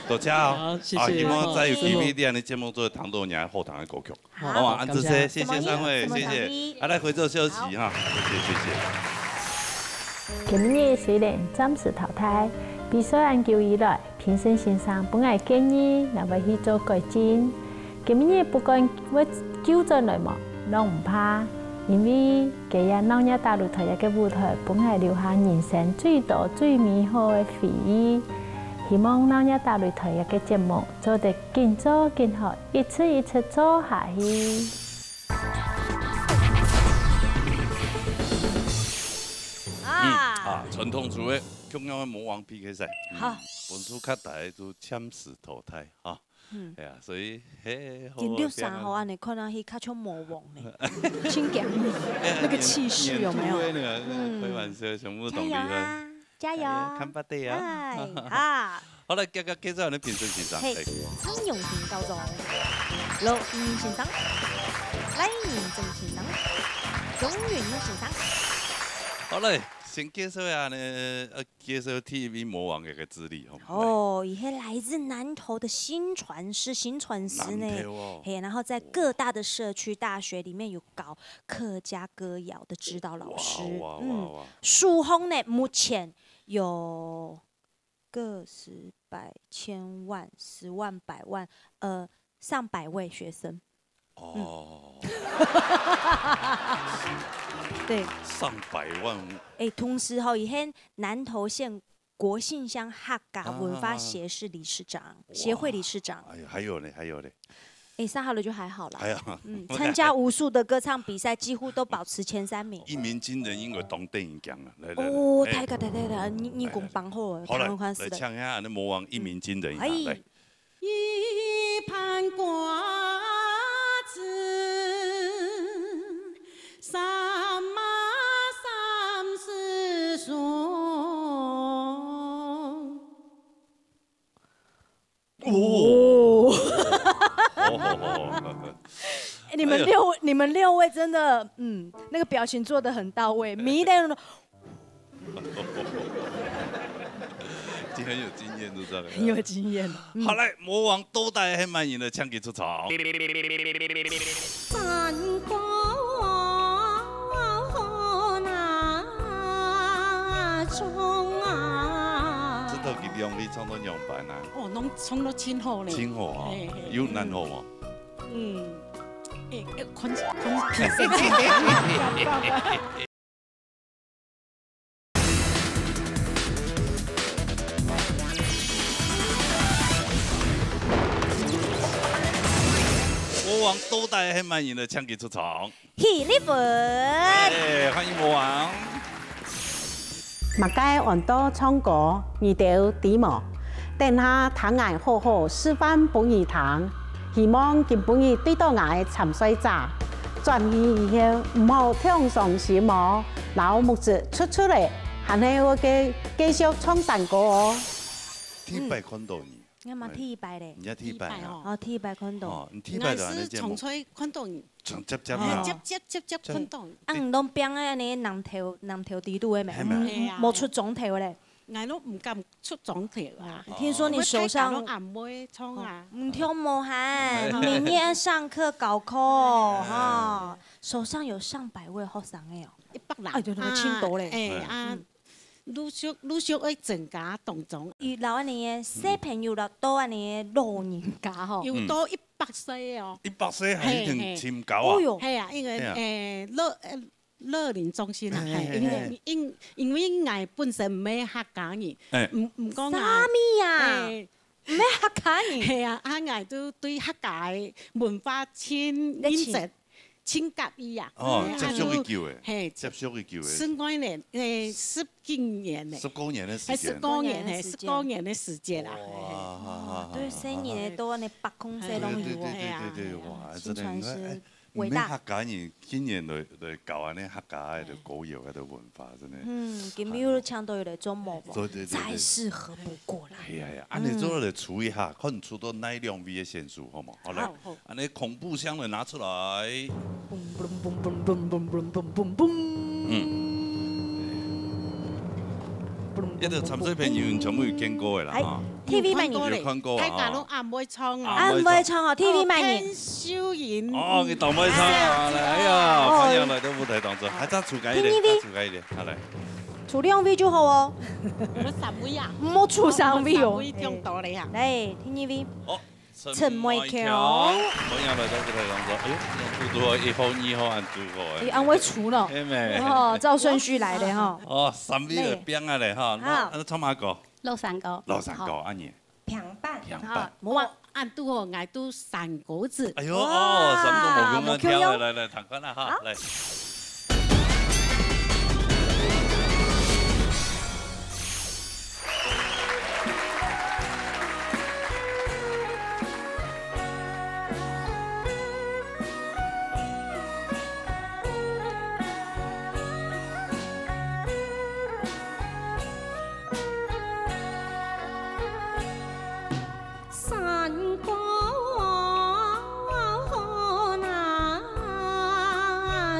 多謝哦。謝謝。希望再有機會啲人嘅節目做糖豆娘後堂嘅歌曲。好嘛，安子謝謝三位，謝謝。來回座休息哈，謝謝。今日雖然暫時淘汰，比賽按久以來，評審先生本來建議我哋去做改進。今日不管我糾正來嘛，都唔怕。因為今日老人大露台一個舞台，本來留下人生最多最美好的回憶。希望老人大露台一個節目做得更做更好，一次一次做下去。傳統組嘅中央嘅魔王 PK 賽，分數較大就搶死淘汰啊。係啊，所以今天3號安尼看到佢較像魔王呢，真強，那個氣勢有沒有？開玩笑，全部動力啊！加油！看不得啊！啊！好啦，介紹你評審先生。係蒼榮平教授、陸燕先生、賴延正先生、鍾元先生。好嘞。先介绍下呢，介绍 TVB 魔王的个资历好吗？哦，也是来自南投的新传师呢，嘿，然后在各大的社区大学里面有搞客家歌谣的指导老师，数红呢目前有个十百千万十万百万上百位学生。哦，对，上百万。同时以前南投县国姓乡客家文化协会理事长，还有呢。上好了就还好了。参加无数的歌唱比赛，几乎都保持前3名。一鸣惊人，因为当电影奖啊！来，哦，太个，你讲帮好，好来唱一下那魔王一鸣惊人一下来。一盘瓜子，三马30双。哦。你们六位真的，那个表情做得很到位，迷的人都。很有经验，都知道。很有经验。好来，魔王都带很满意的枪给出场。三国那冲啊！这套给两位唱到两版啊。哦，侬唱到真好嘞。真好啊，有难好吗？困平魔王都带很满意的枪给出场。喜力粉，欢迎魔王。马街王都唱歌，二条底毛，等下堂爱好好示范本语堂。希望今本日对到我参赛者，转移以后唔好听上心哦，老木子出嚟，还系我嘅继续唱蛋歌哦。天白看到你，我嘛天白咧，你天白哦，天白看到。哦，你天白就安尼重吹看到你，接啊，接看到。唔拢变安尼人头低度的咩？冇出总头咧。我都唔敢出总条啊！听说你手上唔听无喊，明年上课搞课哈，手上有上百位学生的哦，100人，哎，对，青岛嘞，陆续会增加当中。遇到安尼的小朋友啦，多安尼的老人家吼，有到100岁哦，100岁还一定真高啊！系啊，因为乐龄中心啊，因为我本身唔系客家人，唔讲啥物啊？唔系客家人，系啊，我都对客家文化千认识、千介意啊。哦，接触已久诶，接触已久诶。10年，10几年诶。10多年的时间。 10多年，10多年的时间啦。哇，对，10年都安尼8公岁拢有哦。对，哇，真的。伟大。客家人今年来搞安尼客家的古谣的文化，真的。今日唱到有来做模模，再适合不过啦。系啊，安尼做来除一下，看出到哪2位的线索，好吗？好来，安尼恐怖箱的拿出来。一个参赛朋友全部有见过的啦哈。TV 美女有看过啊。大家拢暗暝唱啊。暗暝唱哦 ，TV 美女。秀妍。哦，你倒暝唱啊！哎呀，欢迎来到舞台当中，还再出街一点，出街一点，好来。出2位就好哦。我3位啊。唔好出3位哦。中多嘞啊。来，TV。哦。陈美强，欢迎来到舞台当中。哎呦，多1号、2号按2号哎。安慰出了。哦，照顺序来的哈。哦，3位的边啊嘞哈。那唱哪个？老三个。老三个，安尼。平板。平板。冇啊，按拄好，挨拄3个字。哎呦，哦，3个冇咁样跳，来，弹看啦哈，来。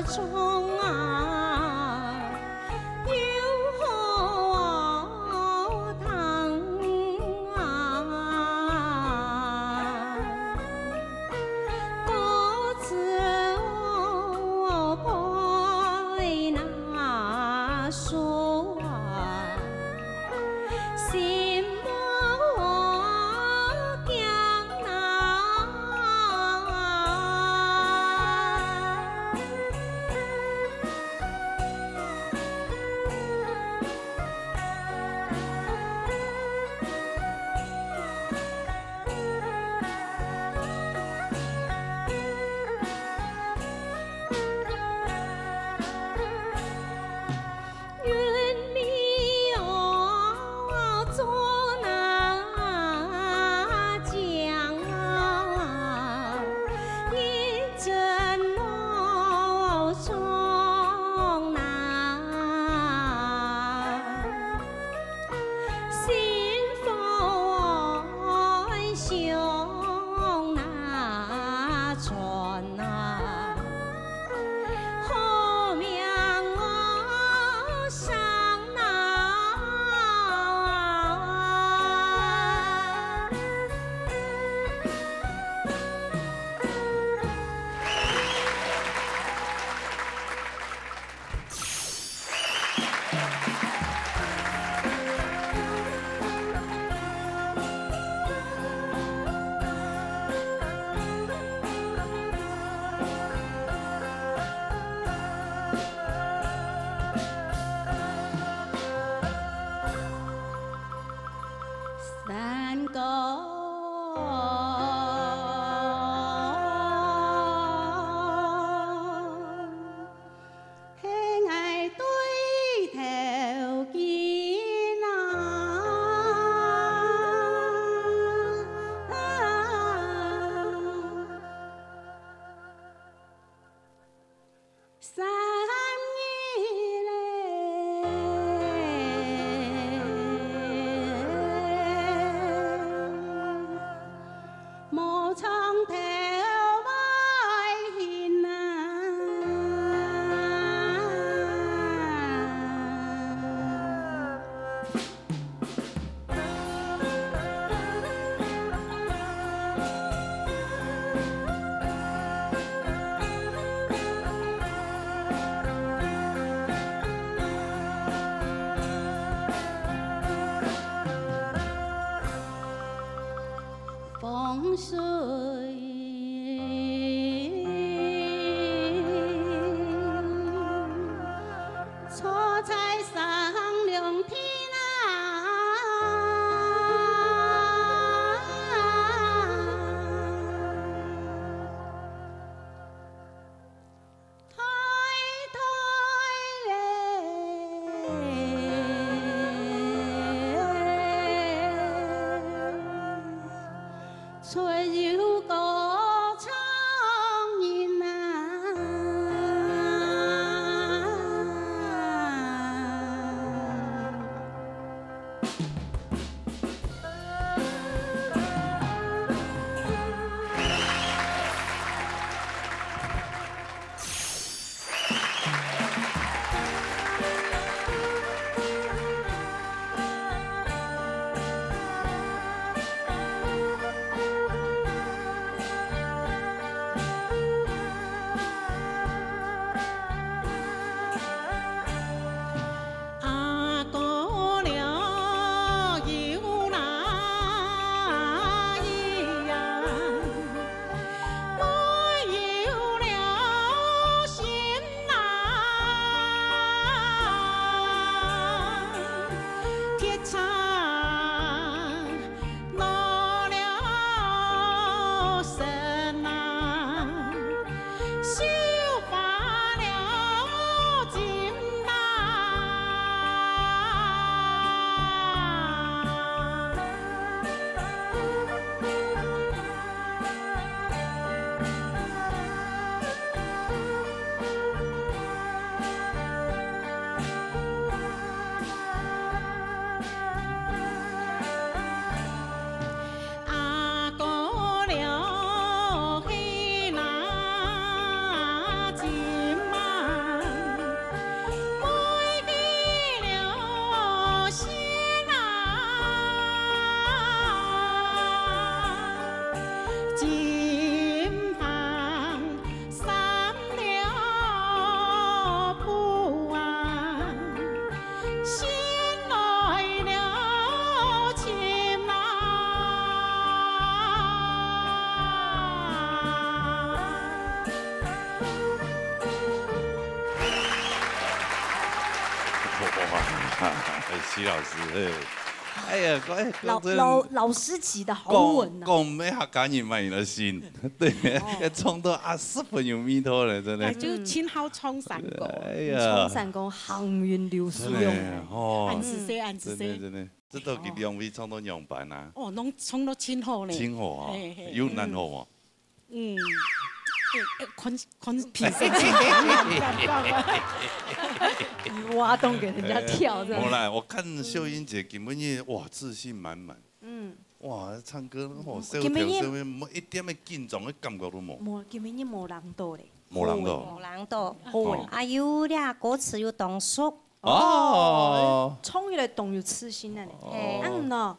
中风水，错在上两天吹油歌唱人徐老师，哎呀，老师级的好稳呐！讲咩客家人买了心，对，唱到10分有米头了，真的。就亲好冲山歌，哎呀，冲山歌行云流水用，哦，按时说，按时说，真的，这都给两位唱到样板啊。哦，侬唱到亲好呢。亲好啊，有难好吗？嗯。看皮身挖洞给人家跳，我来，我看秀英姐根本也哇自信满满，哇唱歌哦，手调上面没一点的紧张的感觉都冇。根本也冇人多嘞，冇人多，冇人多，啊有俩歌词有动熟。哦，冲一来动又痴心了嘞，嗯喏，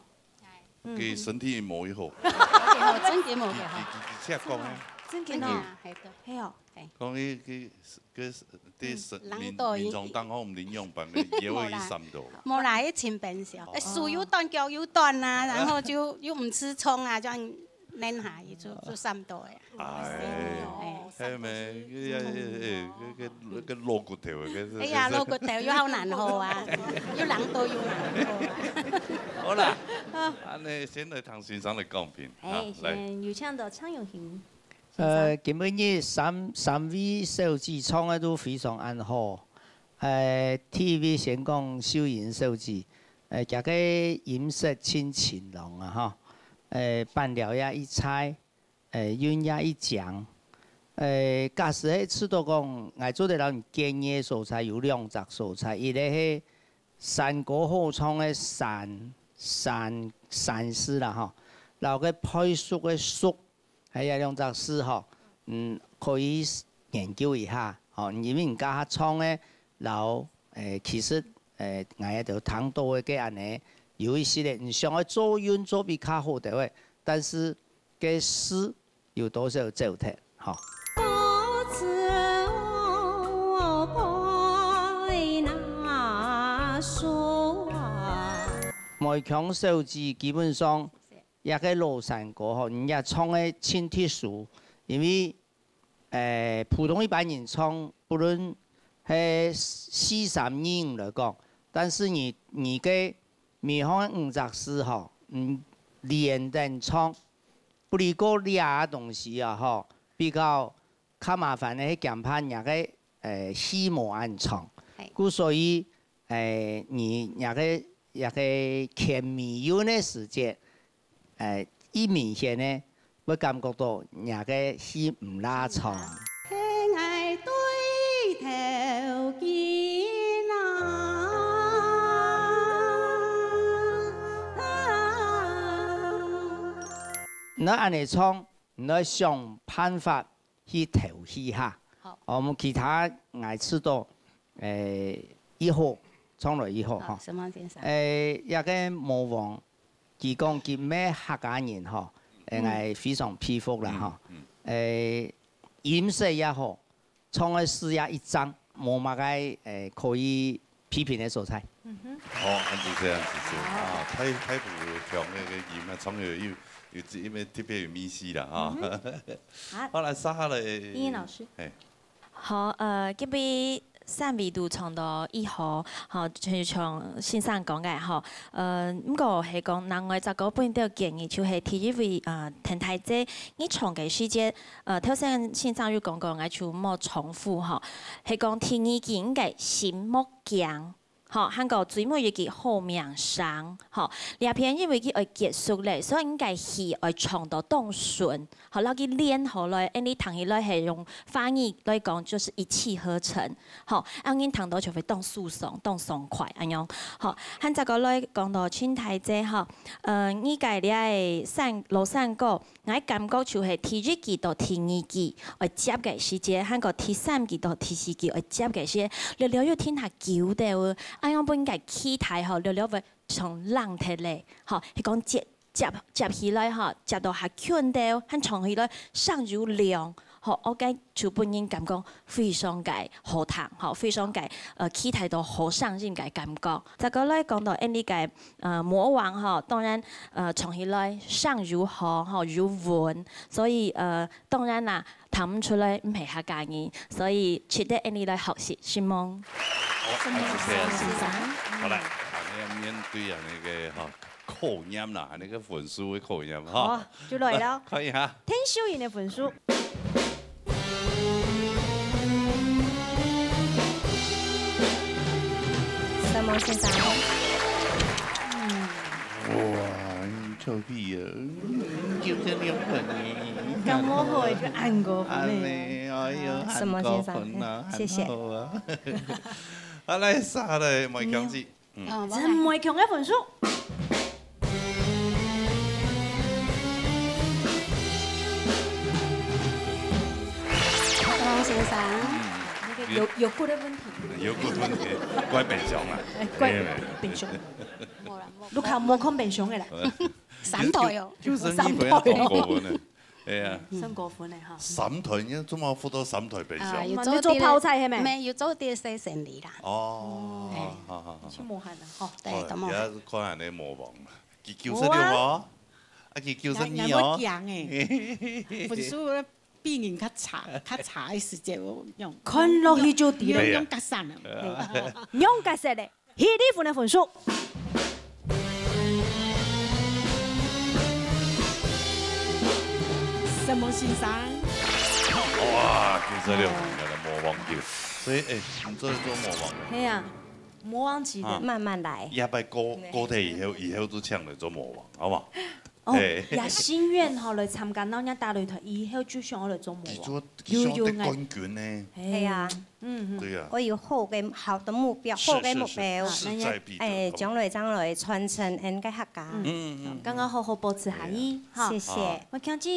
给身体磨以后。真嘅冇嘅哈。你讲啊？真嘅喏，系哦。讲佢临床当好唔领用班嘅，也会3度。冇啦，一千变少，树有断，脚有断啊，然后就又唔吃葱啊，这样扔下就3度呀。係咪？個攞骨頭嘅。哎呀，攞骨頭又好難學啊，要冷到要難學啊。好啦，安尼先来唐先生来讲评。先有请到蔡永兴。今日三位手指创的都非常安好。TV 先讲秀妍手指，这个饮食清清浓啊哈。拌料也一菜，윤也一酱。假使迄吃到讲，我做的人建议蔬菜有2种蔬菜，伊咧迄山果好创的山丝啦吼，然后个配熟的熟，还有2种丝吼，可以研究一下吼，因为人家创的，然后其实我也就糖多的个安尼，有一些咧，你想要做윤做比较好的话，但是个丝有多少走脱吼。梅强手指基本上也个罗山果吼，人家创的轻铁树，因为普通一般人创不论係4、3、2來講，但是你個米方5隻絲吼，連登創，不離個倆東西啊吼，比較麻煩的檢判也個細模安創，故所以你也個填米油的時間，一明顯呢，會感覺到也個細唔拉創。你安尼創，你想辦法去調戲下。我們其他愛吃到1號，創來1號哈。什麼先生？一個魔王，佢講佢咩客家人嗬，係非常佩服啦嗬。飲食也好，創嘅事也一張，冇乜嘅可以批評嘅素材。好，安就這樣子啊，太不強嘅鹽啊，創有因為特別有米絲啦啊。好來，沙嚟。英老師。好，這邊3位都創到1號，好，就像先生講嘅吼，不過係講另外一個本條建議，就係第一位陳太姐，你創嘅時間，頭先先生有講過，我就冇重複吼，係講第二件應該心木匠。吼，韓國最尾一句好名聲，吼，兩篇因為佢會結束咧，所以應該係會唱到當順，好，然後佢練好來，因為彈起來係用翻譯來講，就是一氣呵成，吼，按佢彈到就會當舒爽、當爽快咁樣，吼，韓這個來講到青台姐，吼，依家咧羅山歌，我感覺就係第1季到第2季，會接嘅時間，韓國第3季到第4季會接嘅時間，你了要聽下久的喎。按樣本嘅期待吼，了會從冷鐵咧，吼，係講接起來吼，接到下圈掉，和唱起來上如亮，吼，我嘅就本人感覺非常嘅好聽，吼，非常嘅期待到好上進嘅感覺。再個咧講到呢個魔王吼，當然唱起來上如河，吼如雲，所以當然啦，彈唔出來唔係客家人，所以值得呢來學習，希望。好，好啦，你面對人哋嘅口音啦，你個分數嘅口音好，就來了。可以哈。聽秀妍嘅分數。三毛先生。哇，你臭屁啊！叫聲你笨嘅。咁我會就按過分咧。哎呀，什麼先生？謝謝。好嚟，沙嚟梅強子。陳梅強嘅分數。張先生。有骨的問題。有骨問題，怪笨熊啊。怪笨熊。你看冇看笨熊嘅啦。三台哦。就是你不要講過分咧。係啊，新過款嚟嚇。3台呢，做乜好多3台備上？要做泡菜係咪？唔係，要做啲西成嚟啦。哦，好。去磨痕啊！哦，對，咁而家看下你魔王，佢叫聲了冇？啊，佢叫聲你哦。人誒，分數咧比人較差嘅時間用。看落去就啲啦。用格殺啊！用格殺咧，呢啲款嘅分數。节目欣赏。哇，金色六原来魔王球，所以你做魔王。嘿啊，魔王级的，慢慢来。也拜高体以后都抢来做魔王，好不好？哦，也心愿吼来参加老人大擂台，以後就想來做魔王。有冠军呢？係啊，對啊。我有好的目標，好嘅目標，將來傳承應該客家。剛剛好保持下伊，謝謝。我強子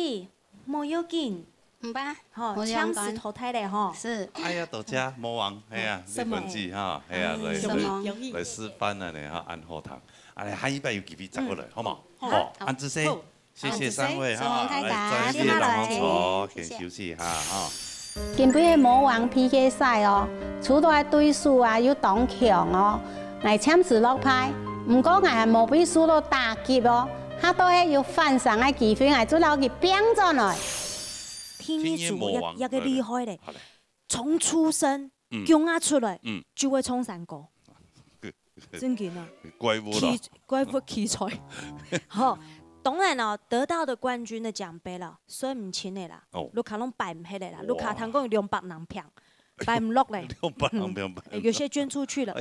莫要緊，唔吧，吼，搶死淘汰咧吼。是。哎呀，到家魔王，係啊，你文字哈，係啊，來示範啊，你哈按後堂，啊，下一擺有幾位走過來，好冇？好，安姿勢，謝謝三位哈，來專業讓我坐，先休息一下哈。今次嘅魔王 PK 賽哦，除咗對手啊要當強哦，嚟簽字落牌，唔過我係冇俾輸到打擊哦，他都係要反上嘅機會，係做到佢變咗來。天一組一個厲害咧，從出生強啊出來，就會衝三個。真勁啊！怪物啦，怪物奇才。好，當然咯，得到的冠軍的獎盃啦，算唔清的啦。盧卡攏擺唔起嚟啦，盧卡堂共200人票，擺唔落嚟。200人票擺。有些捐出去了。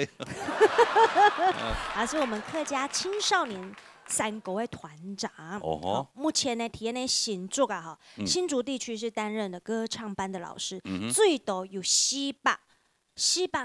還是我們客家青少年3個的團長。哦。目前呢，體驗呢新竹啊，哈，新竹地區是擔任的歌唱班的老師，最多有400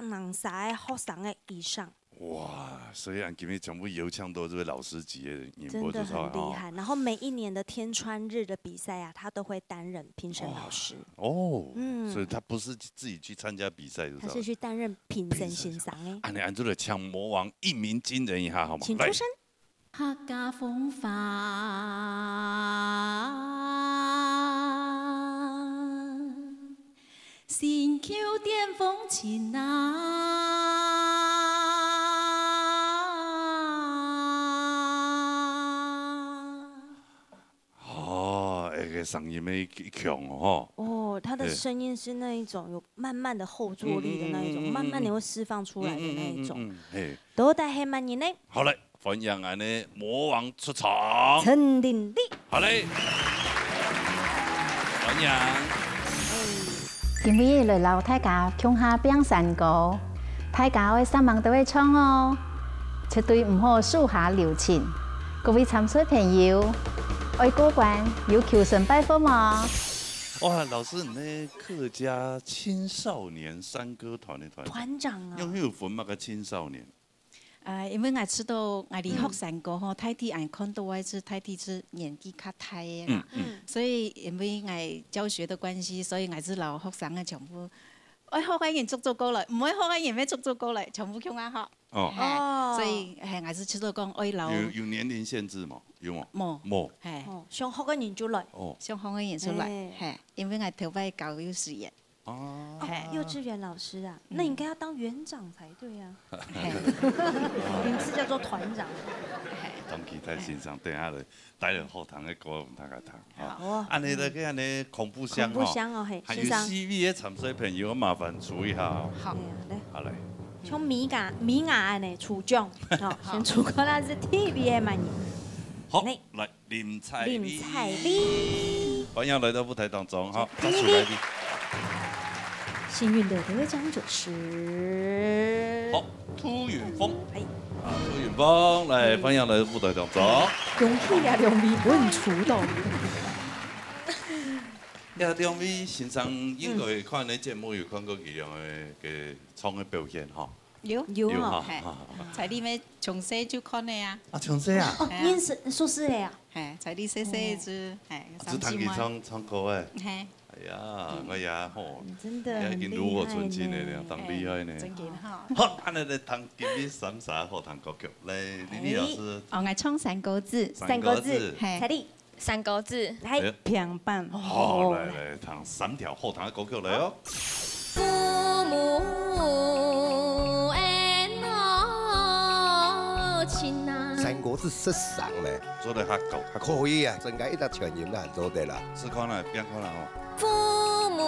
人才學生的以上。哇，所以俺今天全部有唱都是老師級的人，真的很厲害。然後每一年的天川日的比賽啊，他都會擔任評審老師。哦，所以他不是自己去參加比賽，他是去擔任評審欣賞誒。按住嚟搶魔王一鳴驚人一下，好嗎？請出聲。客家風範，新橋巔峰前啊！嗓音没强哦。哦，他的声音是那一种有慢慢的后坐力的那一种，慢慢你会释放出来的那一种。多大黑曼人呢？好嘞，欢迎俺的魔王出场。陈定力。好嘞，欢迎。今日来老大家乡下变山歌，大家的三忙都会唱哦，绝对唔好手下留情。各位参赛朋友。爱过关有求神拜佛吗？哇，老师，你那客家青少年山歌团的团长啊，有分那个青少年？因为我知道我哋學山歌吼，太啲人看到我是太啲是年紀較大嘅啦，所以因為我教學的關係，所以我是老學生嘅全部。愛學嘅人逐過來，唔愛學嘅人咩逐過來，全部向我學。哦，所以我是知道講愛老。有年齡限制嗎？有冇？冇。係。想學嘅人就來。哦。想學嘅人就來，係，因為我頭擺教幼稚園。哦。幼稚園老師啊，那應該要當園長才對啊。名字叫做團長。當期待欣賞，等下嚟帶嚟後堂嘅歌，大家聽。好。按你嘅按你恐怖箱恐怖箱哦，係。還有 CV 嘅參賽朋友，麻煩處理下。好。好嚟。從米雅呢出獎，先出過那是 TV 嘅滿意。好，來林采莉，歡迎來到舞台當中，好，招出來賓。幸運的得獎者是。好，涂允峰。啊，涂允峰，來歡迎來到舞台當中。恭喜呀，兩位穩出道。呀，兩位先生應該看你節目有看過佢樣嘅唱嘅表現嚇。有啊，在裡面從細就看的呀。啊，從細啊？哦，您是宿舍的呀？係，在裡細細隻，係。就彈佢唱歌誒。係。哎呀，我也吼，真的很厲爐火純青的呢，當厲害呢。真勁哈。好，安尼嚟彈今日三啥好彈歌曲嚟，李李老師。哦，我唱三個字。三個字，彩麗。三個字，來平板。好，來彈3條好彈嘅歌曲嚟哦。父母恩愛情啊。三個字識上咧，做得較夠，還可以啊，真係一隻傳言難做得啦。是看啦，邊看啦吼。父母。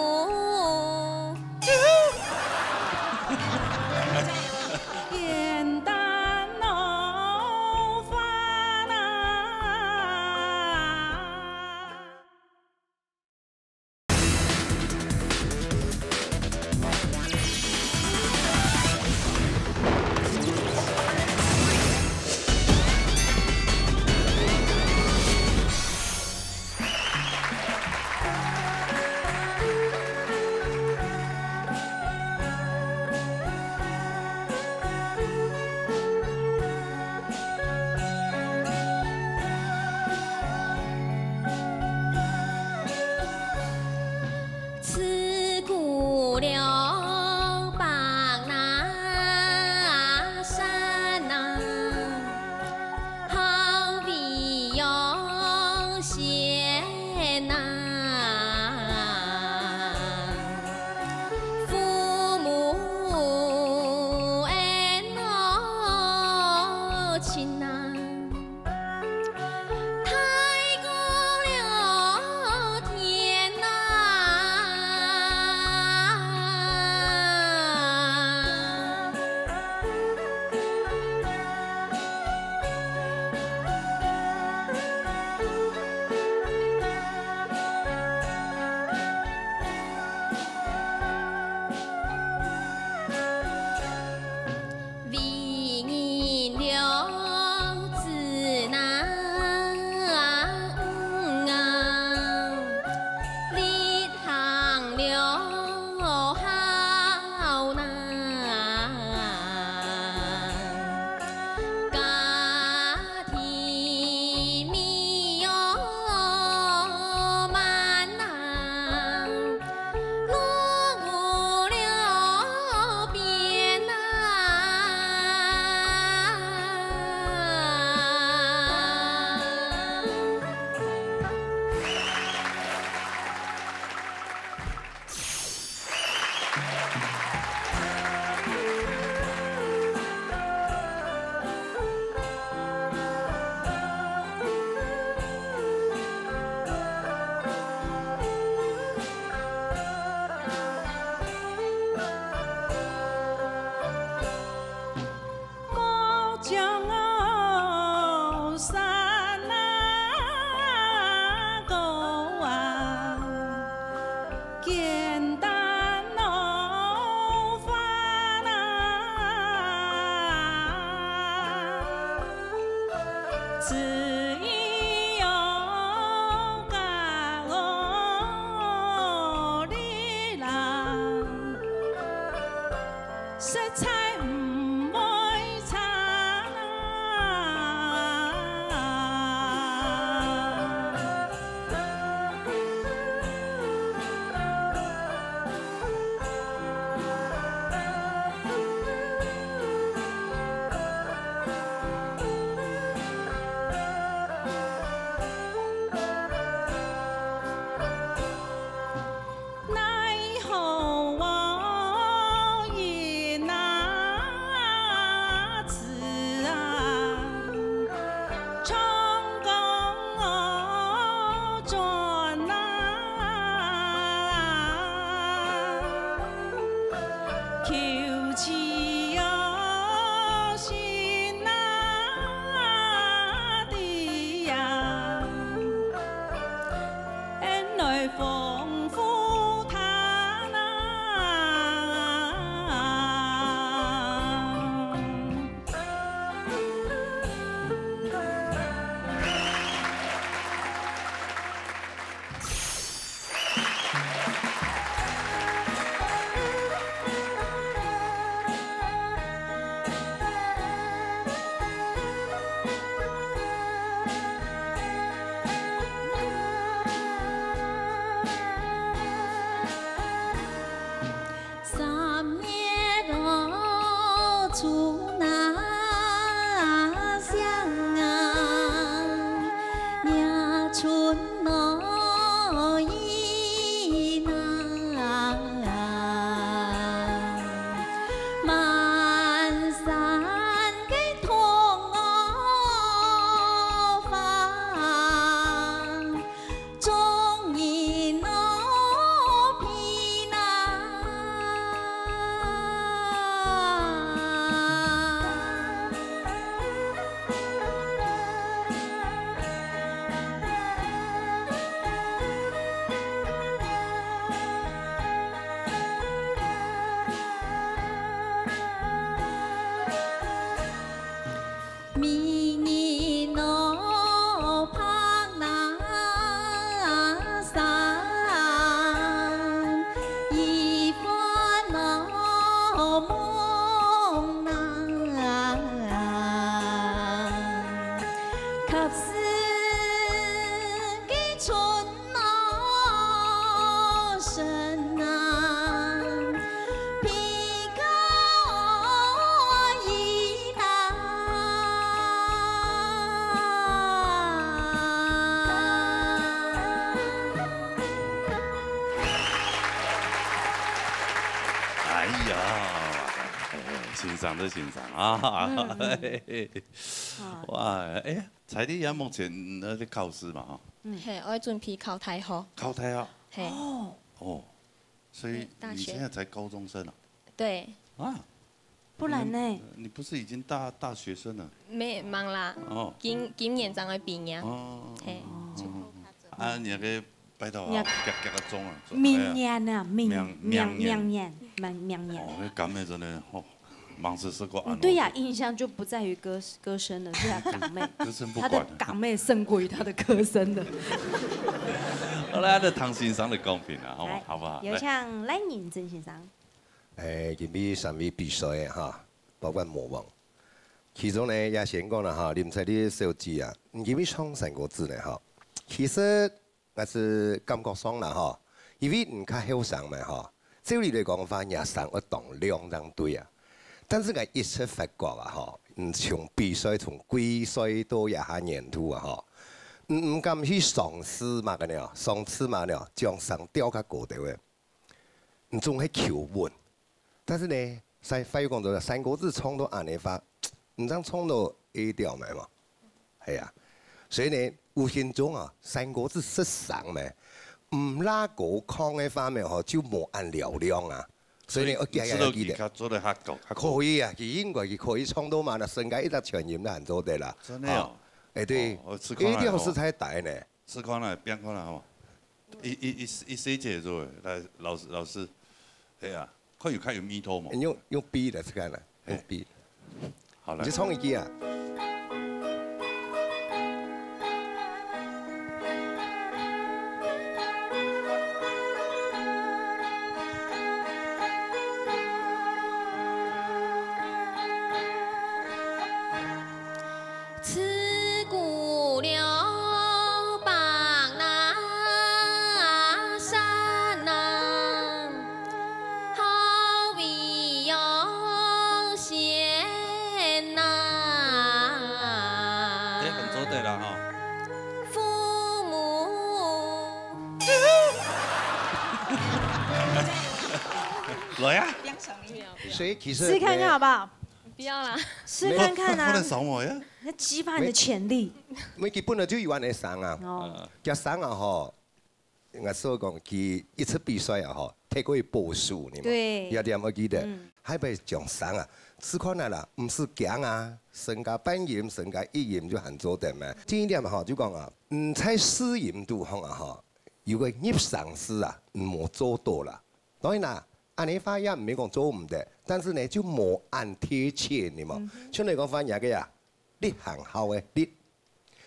只有甲我你啦，色彩唔会差奈何我一那子啊，成功转啊，求其有心那的呀，眼泪丰富他那。三月落出那香啊，夜春落雨那，满山的桐花，终于落皮那。明日落旁那山，一番落梦那，及时的春那生啊，皮高一那。哎呀，欣赏的欣赏啊！哇，哎，彩丽也目前在考试嘛哈？嘿，我准备考大学。考大学？嘿。哦，所以你现在才高中生啊？对。啊？不然呢？你不是已经大学生了？没忙啦。哦。今年才会毕业。哦。嘿。啊，你个拜托啊，夹个钟啊。明年啊，明年。哦，那感妹真的哦，忙死死过。对呀，印象就不在于歌声了，是他港妹。歌声不他管。的港妹胜过于他的歌声的。好了，那唐先生的公平啊，好不好？有请来认真先生。今日3位比赛的哈，包括魔王，其中呢也先讲了哈，林采的手机啊，因为唱3个字呢哈，其实也是感觉上啦哈，因为唔较后生嘛哈，照理来讲法也上一档2张队啊，但是我一直发觉啊哈，从比赛从规赛到也下年度啊哈，唔敢去尝试嘛个呢，尝试嘛呢，将上吊较高头的，唔总系求稳。但是呢，发育工作3个字冲到安尼发，唔通冲到 A 调咪嘛？系啊，所以呢，有现中啊，3个字失常咪，唔拉高康嘅方面嗬，就冇按流量啊。所以呢，我日日記得。做得較高，可以啊，佢應該佢可以衝到嘛，那身家一直傳染難做得啦。真的哦。哎對，A 調是太大呢。試看啦，變看啦，好嘛？一細節做，來老師，係啊。佢有看有咪頭嘛？用 B 來看啦，用 B。好啦。你唱一句啊。都对了哈。父母。来呀！所以其实试看看好不好？不要啦，试看看啊！不能扫我呀！要激发你的潜力。每基本上就有安尼上啊，加上啊吼，我所讲佢一次比赛啊吼，睇过步数，你对，有点我记得，还被奖赏啊，是看来啦，唔是强啊，身家半严，身家一严就很做得嘛。第一点嘛吼，就讲啊，在试验度方啊吼，有个入上司啊，唔好做多啦。当然啦。安尼发也唔係講做唔得，但是呢就冇按貼切你嘛。像你講翻嘢嘅呀，力行好嘅力，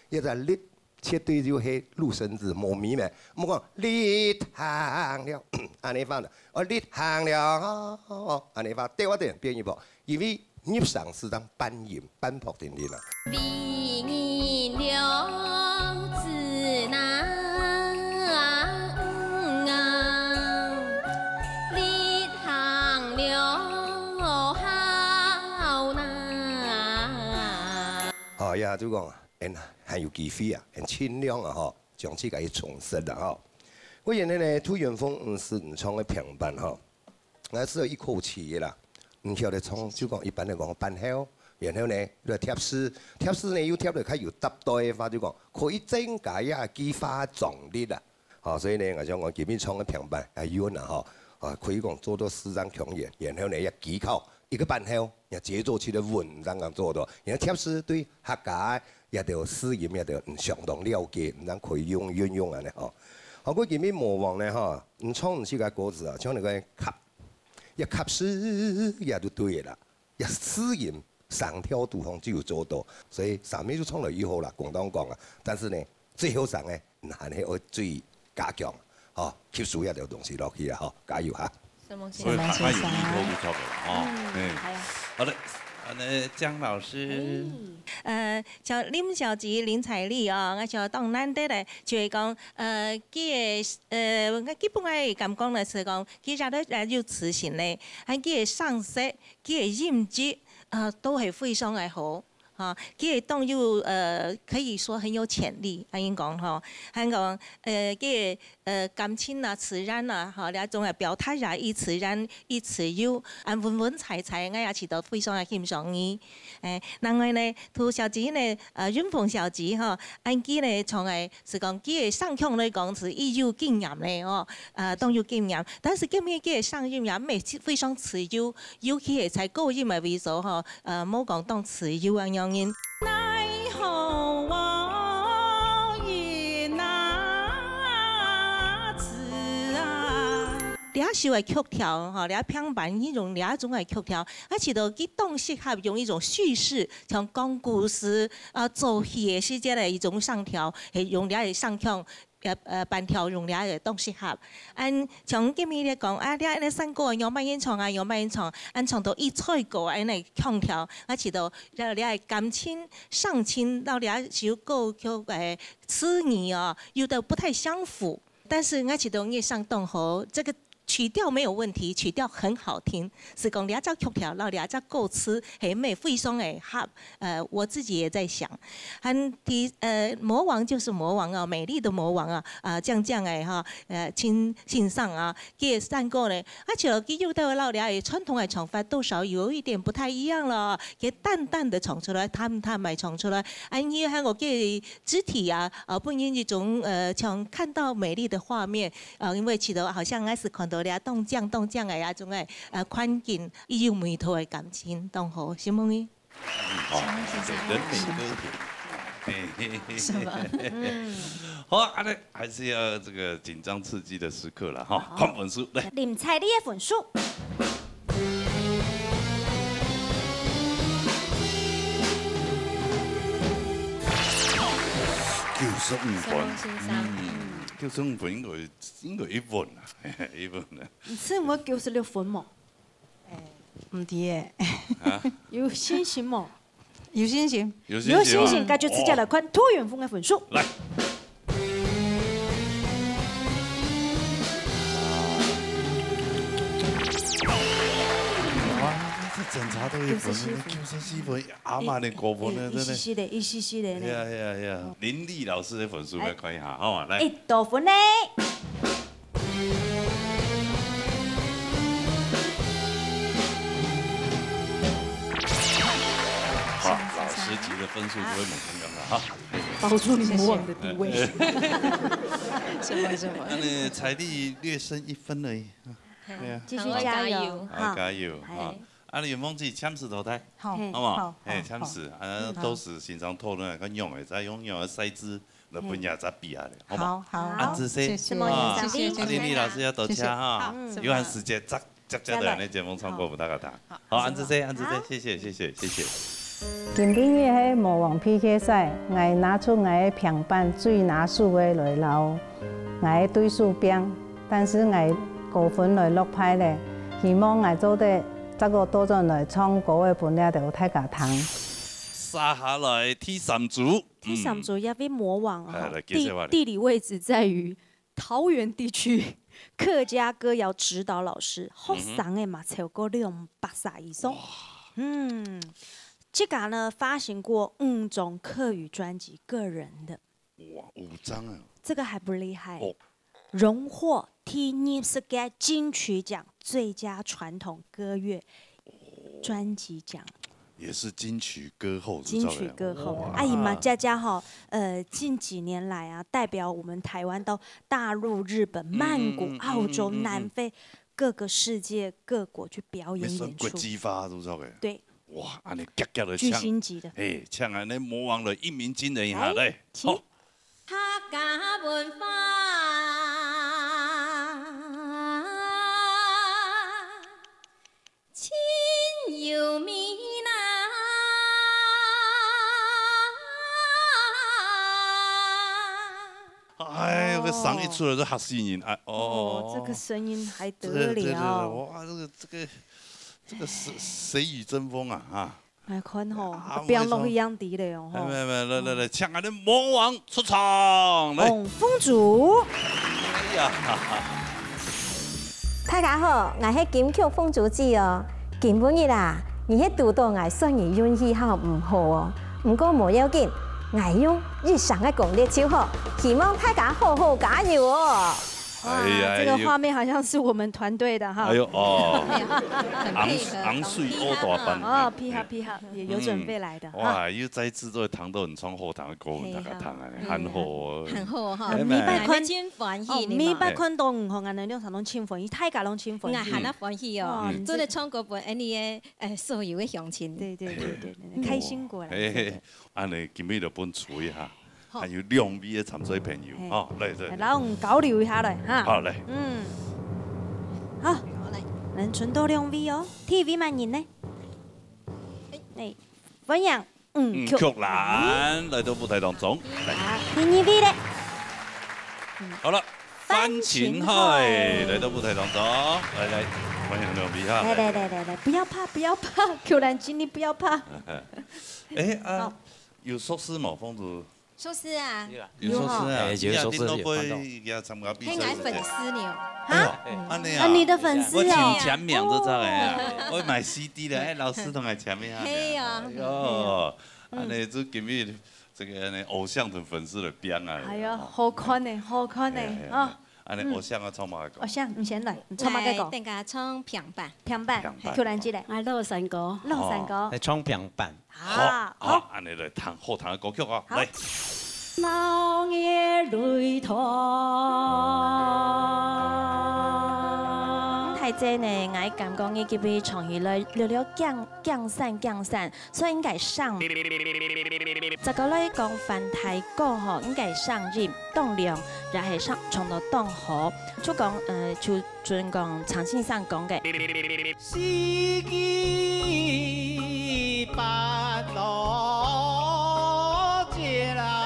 一個力絕對就係陸生子冇咪咩，冇講力行了，安尼翻啦，我力行了，安尼翻對我哋變一步，因為入上是當扮演扮撲定啲啦。為你留子男。哦呀，就講還有機會啊，很盡量啊，嗬，將自己重拾啦，嗬。我原來呢，突然風是唔唱嘅平板嗬，我只有一口氣啦，唔曉得唱，就講一般嚟講半口，然後呢，就貼絲，貼絲呢要貼到較有搭對嘅話，就講可以增加呀激發壯力啦，哦，所以呢，我想講基本唱嘅平板係有啦，嗬，啊可以講做到4張強演，然後呢一技巧。一個半後，也節奏起得穩當咁做到，然後貼士對客家也都試驗也都相當了解，唔當可以運用啊咧嗬。好過見面魔王咧嗬，唔唱唔似個歌詞啊，唱那個吸，一吸士也都對啦，一試驗上跳度方就有做到，所以上面就唱得以後啦，廣東講啊，但是呢最後上咧，還係要最加強，嗬，吸收一條東西落去啦，嗬，加油嚇！所以他有一头就错了哦。好的，那江老師，像林小吉、林采莉哦，我就當咱哋咧就係講佢嘅我基本係咁講咧，是講佢家都有磁性咧，喺佢嘅上色、佢嘅音質都係非常嘅好。哈，佢嘅動又可以說很有潛力，安應講吼，還講佢嘅感情啊、自然啊，吼，兩種嘅表達啊，以自然、以自由，安穩穩踩踩，我也是都非常嘅欣賞伊。另外呢，涂小吉呢，雲鳳小吉吼，安佢呢從係是講佢嘅上腔嚟講是伊有經驗咧哦，都有經驗，但是今日佢嘅上音也未非常自由，尤其係在高音嘅位數吼，冇講當自由咁樣。奈何我已那次啊！兩首嘅曲調，哈，兩平板呢種兩種嘅曲調，而且都幾動適合用一種敘事，像講故事做戲嘅時間嘅一種上調，係用兩個上腔。半條用俩嘅都適合。從今日嚟講，俩咧三個有乜嘢唱啊，有乜嘢唱，唱到一吹歌安尼腔調，起到俩嘅感情上情到俩首歌曲詞語啊，有的不太相符，但是起到你上動好，這個曲調沒有問題，曲調很好聽，是講兩隻曲調，然後兩隻歌詞係咪非常嘅合？我自己也在想，魔王就是魔王啊，美麗的魔王啊，將嘅哈，欣賞啊，佢三個咧，而且佢又到老兩嘅傳統嘅唱法，多少有一點不太一樣了，佢淡淡的唱出來，淡咪唱出來，因為我嘅肢體啊，本身一種像看到美麗的畫面，因為起到好像我是看到。倆動將嘅一種嘅環境，伊有美好嘅感情，當好，是唔係？人美歌甜。什麼？好，啊，那還是要這個緊張刺激的時刻了哈。看分數來。林采莉嘅分數。95分。95分應該一分啊，一分啊。你知唔會96分麼？唔知誒。有信心麼？有信心。有信心，那就直接來看涂元鳳嘅分數。來。哇，這检查都1分，94分，阿妈的高分呢，真的。一丝丝的呢。呀，林丽老师的分数来看一下，好嘛，来。多分呢？好，老师级的分数就会猛刚刚了哈。保住你魔王的地位。什么？那你财力略胜1分而已。对啊。继续加油，好，加油啊！啊，你有忘记签字淘汰，好嘛？哎，签字啊，都是平常讨论个用的，再用的赛制来分也再比下的，好嘛？好，安子 C， 谢谢，林丽老师要多加哈，有限时间接的那节目唱歌不大个打。好，安子 C， 谢谢。今晡日迄魔王 PK 赛，我拿出我的平板最拿数的来留我的对手兵，但是我高分来落牌咧，希望我做的这个多阵来创高的分量就太加糖。杀下来 T3组，T3组要被魔王啊！地理位置在于桃园地区。客家歌谣指导老师，学生的嘛超过200以上。这个呢发行过5种客语专辑，个人的。哇，5张啊！这个还不厉害，荣获 T20金曲奖最佳传统歌乐专辑奖。也是金曲歌后，金曲歌后，阿姨嘛，佳佳哈，近几年来啊，代表我们台湾到大陆、日本、曼谷、澳洲、南非各个世界各国去表演演出，国际化都知道嘅。对。哇，安尼夹夹的巨星级的，哎，唱安尼魔王了一鸣惊人一下来，好。客家文化。有名哎呦，这嗓一出来就吓死人！哎这个声音还得了？哇，这个谁与争锋啊！啊！来看吼，不要落去样低了哦！没，来，唱俺的魔王出场！来，风主。哎呀！大家好，我是金曲风主子哦。今晡日啦，而迄拄到我虽然运气好唔好哦，不过无要紧，我用日常的功力就好，希望大家好好加油哦。哎呀，这个画面好像是我们团队的哈。哎呦哦，昂睡欧大班。哦，批好，也有准备来的。哇，又再制作糖豆很创后糖的歌，大家糖啊，很好哈。米百坤真欢喜，米百坤都唔好，俺两场拢真欢喜，大家拢真欢喜。俺很欢喜哦，做的唱歌本安尼的所有的乡亲。对，开心过来。安尼今日就本处一下。还有2位的参赛朋友，哦，来，然后我们交流一下来，哈。好嘞。好，能存到2位哦。TV 万人呢？哎，分享曲兰来到舞台当中，来。第2位嘞。好了，范琴海来到舞台当中，来，欢迎2位哈。来，不要怕，曲兰经理不要怕。有寿司冇风主？寿司啊，有寿司啊，有寿司有看到。也参加比赛。我粉丝呢？啊，你的粉丝我请签名都知啊，我买 CD 了，老师同来签名啊。嘿呀。哟，安尼就今日这个偶像的粉丝的编啊。哎呀，好看呢啊！安尼偶像啊，唱嘛个？偶像，唔先来，唱嘛个歌？等下唱平板，曲兰姐嘞。我乐山歌，来唱平板。好，安尼来弹好弹的歌曲啊，来。老爷泪痛。太济呢，我感觉伊这边唱起来了降散，所以应该上。这个来讲繁体歌吼，应该上音动量，然后上唱到动好，就讲就准讲长线上讲嘅。四季八路节啦。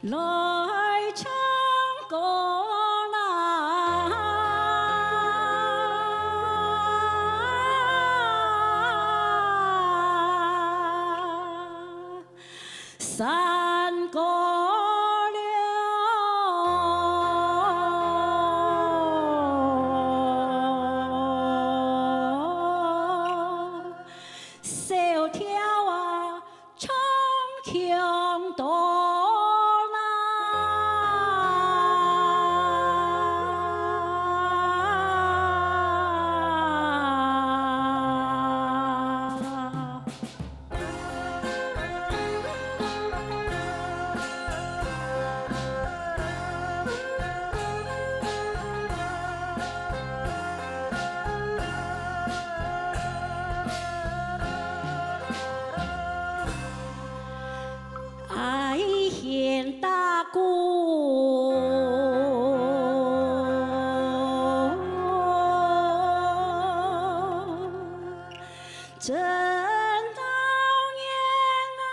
来唱歌啦，山歌了，小跳啊，唱腔多。爱贤大姑，真当年啊，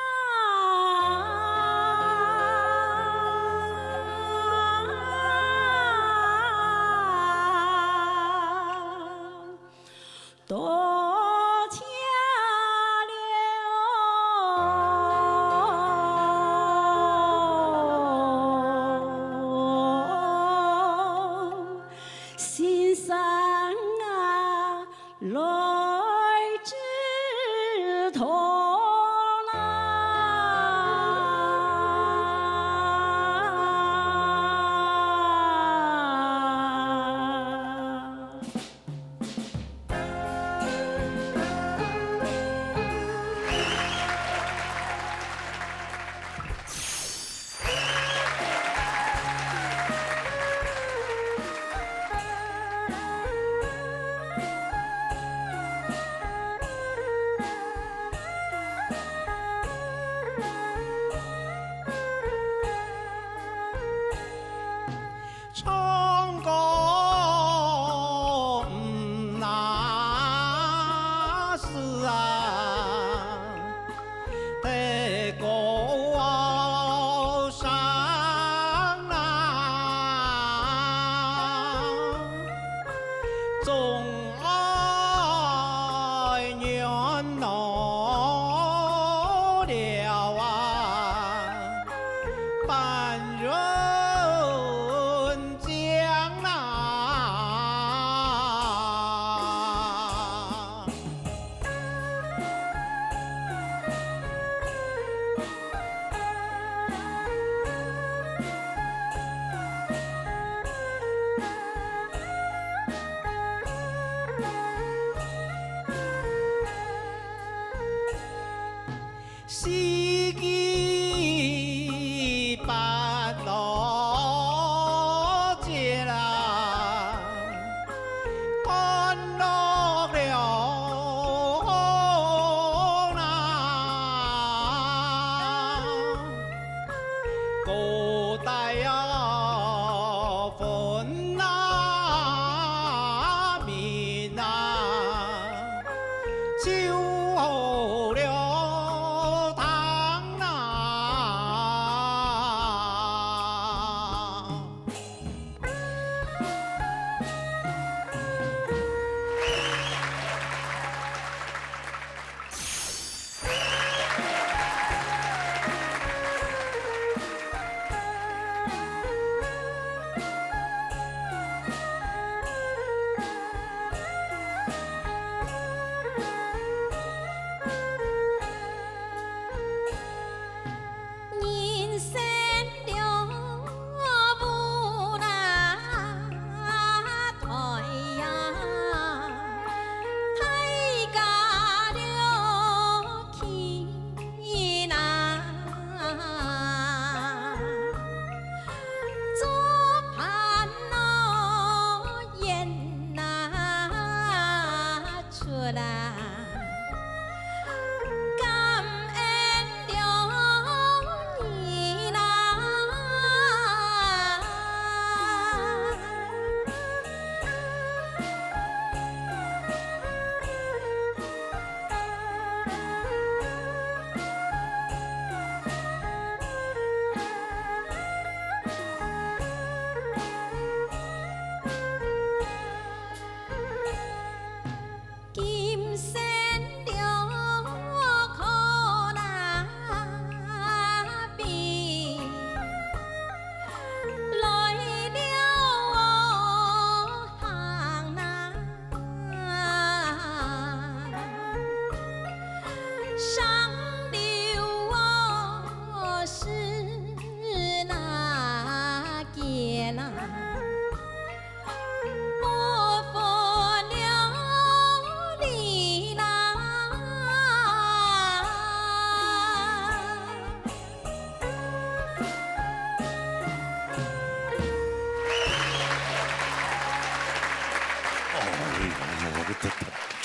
多情。心上啊，来枝头啦。唱歌那是啊，得高山啊，总爱年老了啊，半人。江南，四季八落。古代呀，分那民呐，就了汤呐。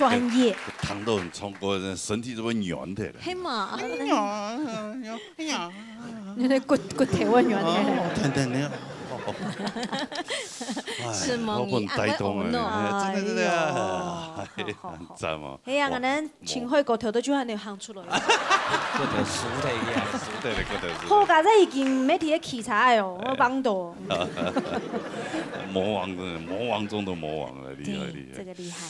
专业。糖豆很冲过，身体都会圆的了。嘿嘛，哎呀，你的骨体会圆的。等你。是吗？我很带动啊，真的，很赞嘛。哎呀，咱青海骨头都就安尼行出来。骨头熟的呀，熟的嘞，骨头。好家这已经没提器材哦，我帮到。魔王真的，魔王中的魔王了，厉害厉害。这个厉害。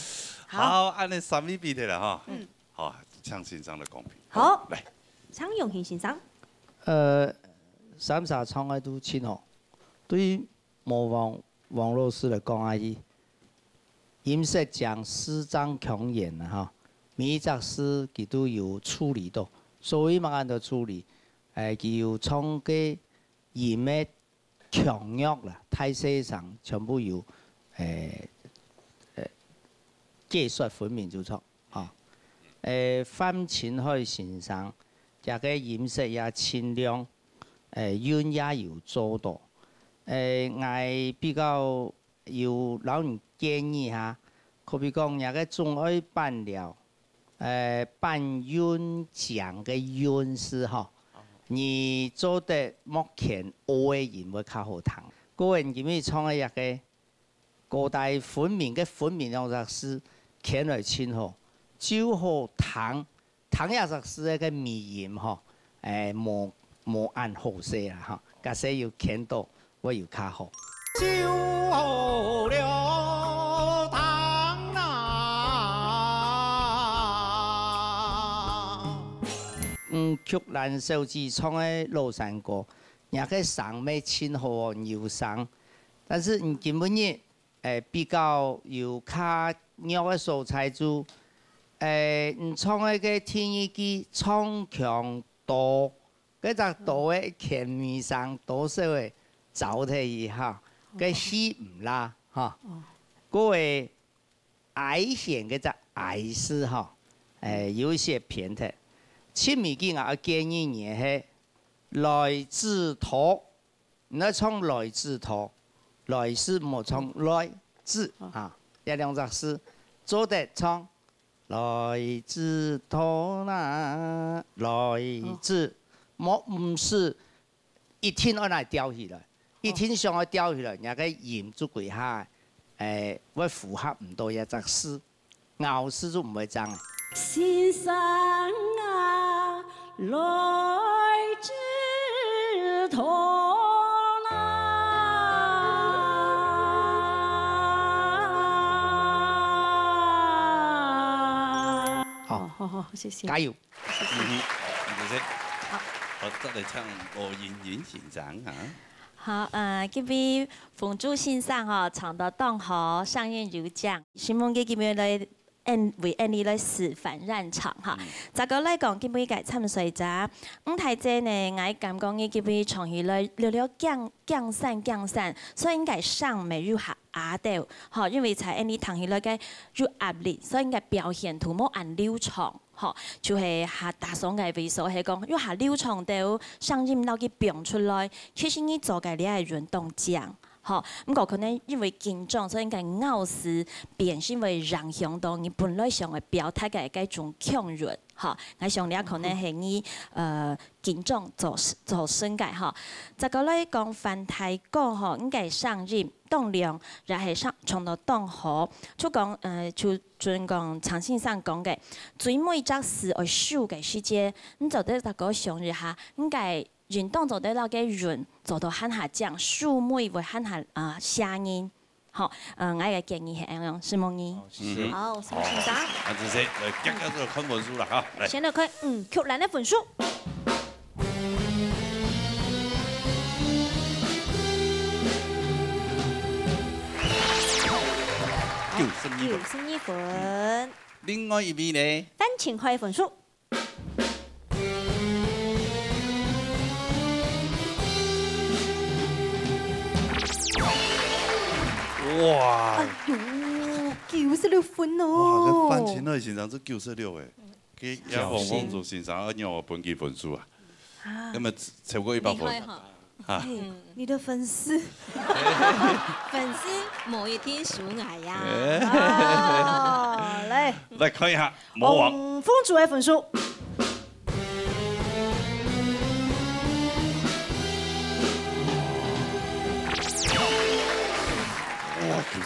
好，按那3米比的了哈。嗯。好，唱欣赏的公平。好，来。唱用心欣赏。三沙唱的都亲好。对于王老师来讲啊，音色讲诗章强言啊哈，每一则诗佢都有处理到，所以嘛按照处理，佢有唱嘅音的强弱啦，态势上全部有技术分明就错啊，反琴可以欣赏，这个音色也清亮，韵也有做到。我比較要老人建議下，可比講有個仲愛辦了，辦韻講嘅韻詩嗬，而做得目前學嘅人會較好聽。個人因為創嘅一個各大分明嘅分明兩隻詩，看來清好，就好聽，聽一隻詩嘅微音嗬，冇按好些啦嗬，嗰些要看到。我有較好。酒後了糖啊！曲蘭手指唱的老山歌，也個上咩清好有上，但是根本呢，比較有較弱的素材就，唱那個天一機唱強多，嗰隻多嘅前面上多少嘅。走睇以後，個戲唔啦嚇，嗰個矮線嘅只矮詩嚇，有一些偏題。前面嘅我建議你係來自頭，你唱來自頭，來詩冇唱來自啊，一兩隻詩做得唱來自頭啦，來自冇唔是一天我嚟吊起來。一天上去吊起來，人家嚴足跪下，會符合唔到一隻詩，咬詩都唔會爭嘅。先生啊，來自頭啦。好，謝謝。加油！謝謝。好，再嚟唱我演欣賞啊。好，這邊鳳珠先生吼唱到當河上演有獎，希望佢邊來為你來示範演唱哈。再個來講，佢邊個參賽者，台姐呢，我感覺佢邊從起來了降散，所以應該上美入下壓到，吼，因為才你彈起來嘅入壓力，所以應該表現圖冇按流暢。吼，就係下打上嘅位數係講，要下流暢到聲音撈佢變出來，其實你做嘅你係運動獎，吼，咁個可能因為緊張，所以應該咬死變成為影響到你本來想嘅表達嘅嗰種強弱，吼，我想你可能係你緊張做身界，吼，再個嚟講繁體歌，吼，應該上音。動量，然後上唱到當好，就講就盡講長先生講嘅，最每則詞我修嘅時間，你就得大個想一下，應該運動就得那個潤，做到喊下講，數每會喊下聲音，好，我嘅建議係咁樣，是冇你。好，先欣賞。啊，這些來夾夾就看分數啦嚇，嚟。先來看曲蘭嘅分數。92分。另外一邊呢？單情塊分數。哇！哎呦，96分哦！哇，個反情可以欣賞是96誒，佢也往往做欣賞，而讓我本期分數啊，咁啊超過100分。啊，你的粉丝，粉丝某一天属矮呀。来看一下魔王风主的分数。哇，98！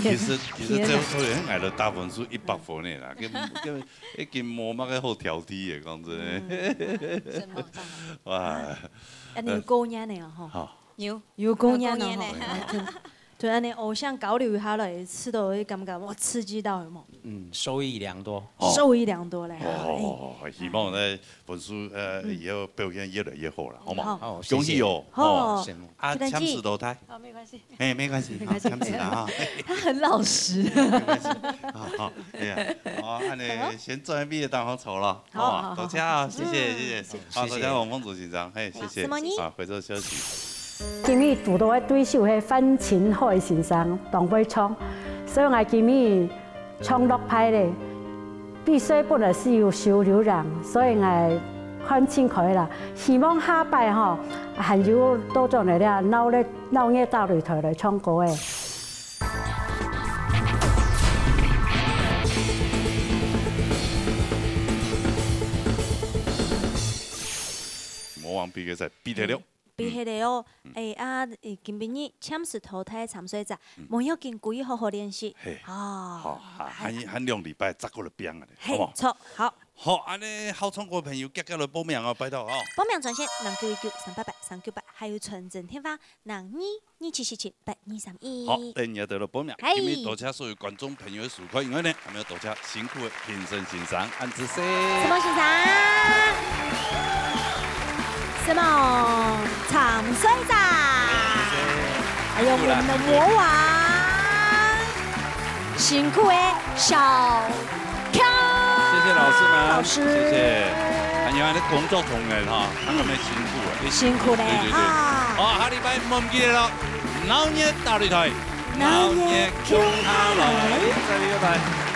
其實這個人捱到大分數100分的啦，跟一件冇乜嘅好挑剔嘅，講真。哇！一年高年嚟啊，嗬。要高年啊，就安尼偶像交流下來，吃到會感覺哇刺激到有冇？收益良多。收益良多咧。哦，希望咧分數以後表現越來越好啦，好嗎？好，恭喜哦！哦，啊，簽字投胎。好，沒關係。哎，沒關係，簽字啦哈。他很老實。沒關係。好，哎呀，好，那你先做畢業當紅籌了，好，多謝啊，謝謝。好，多謝王鳳主席長，嘿，謝謝。啊，回頭休息。今日遇到嘅對手係范清海先生，當會唱，所以我今日唱落派咧。比賽本來是要小流量，所以我看清佢啦。希望下擺吼，還有多種嚟咧，鬧熱大擂台嚟唱歌嘅。魔王比賽比第六。比迄個哦，今晡日簽字淘汰參賽者，冇要緊故意好好練習。好，限2禮拜，10個就變啊，好冇？錯，好。好，安尼好唱歌嘅朋友，急來報名哦，拜託哦。報名專線0919388398，還有傳真電話0227778231。好，等下到了報名，今日多謝所有觀眾朋友嘅收看，因為呢，還要多謝辛苦嘅評審欣賞，安子生。什麼欣賞？什麼長衰仔？還有我們的魔王，辛苦的小康。謝謝老師們，老師，謝謝。還有我哋工作同仁哈，他們辛苦啊，辛苦咧。好，下禮拜唔好唔記得咯，鬧熱大擂台，鬧熱中下來，再見，拜拜。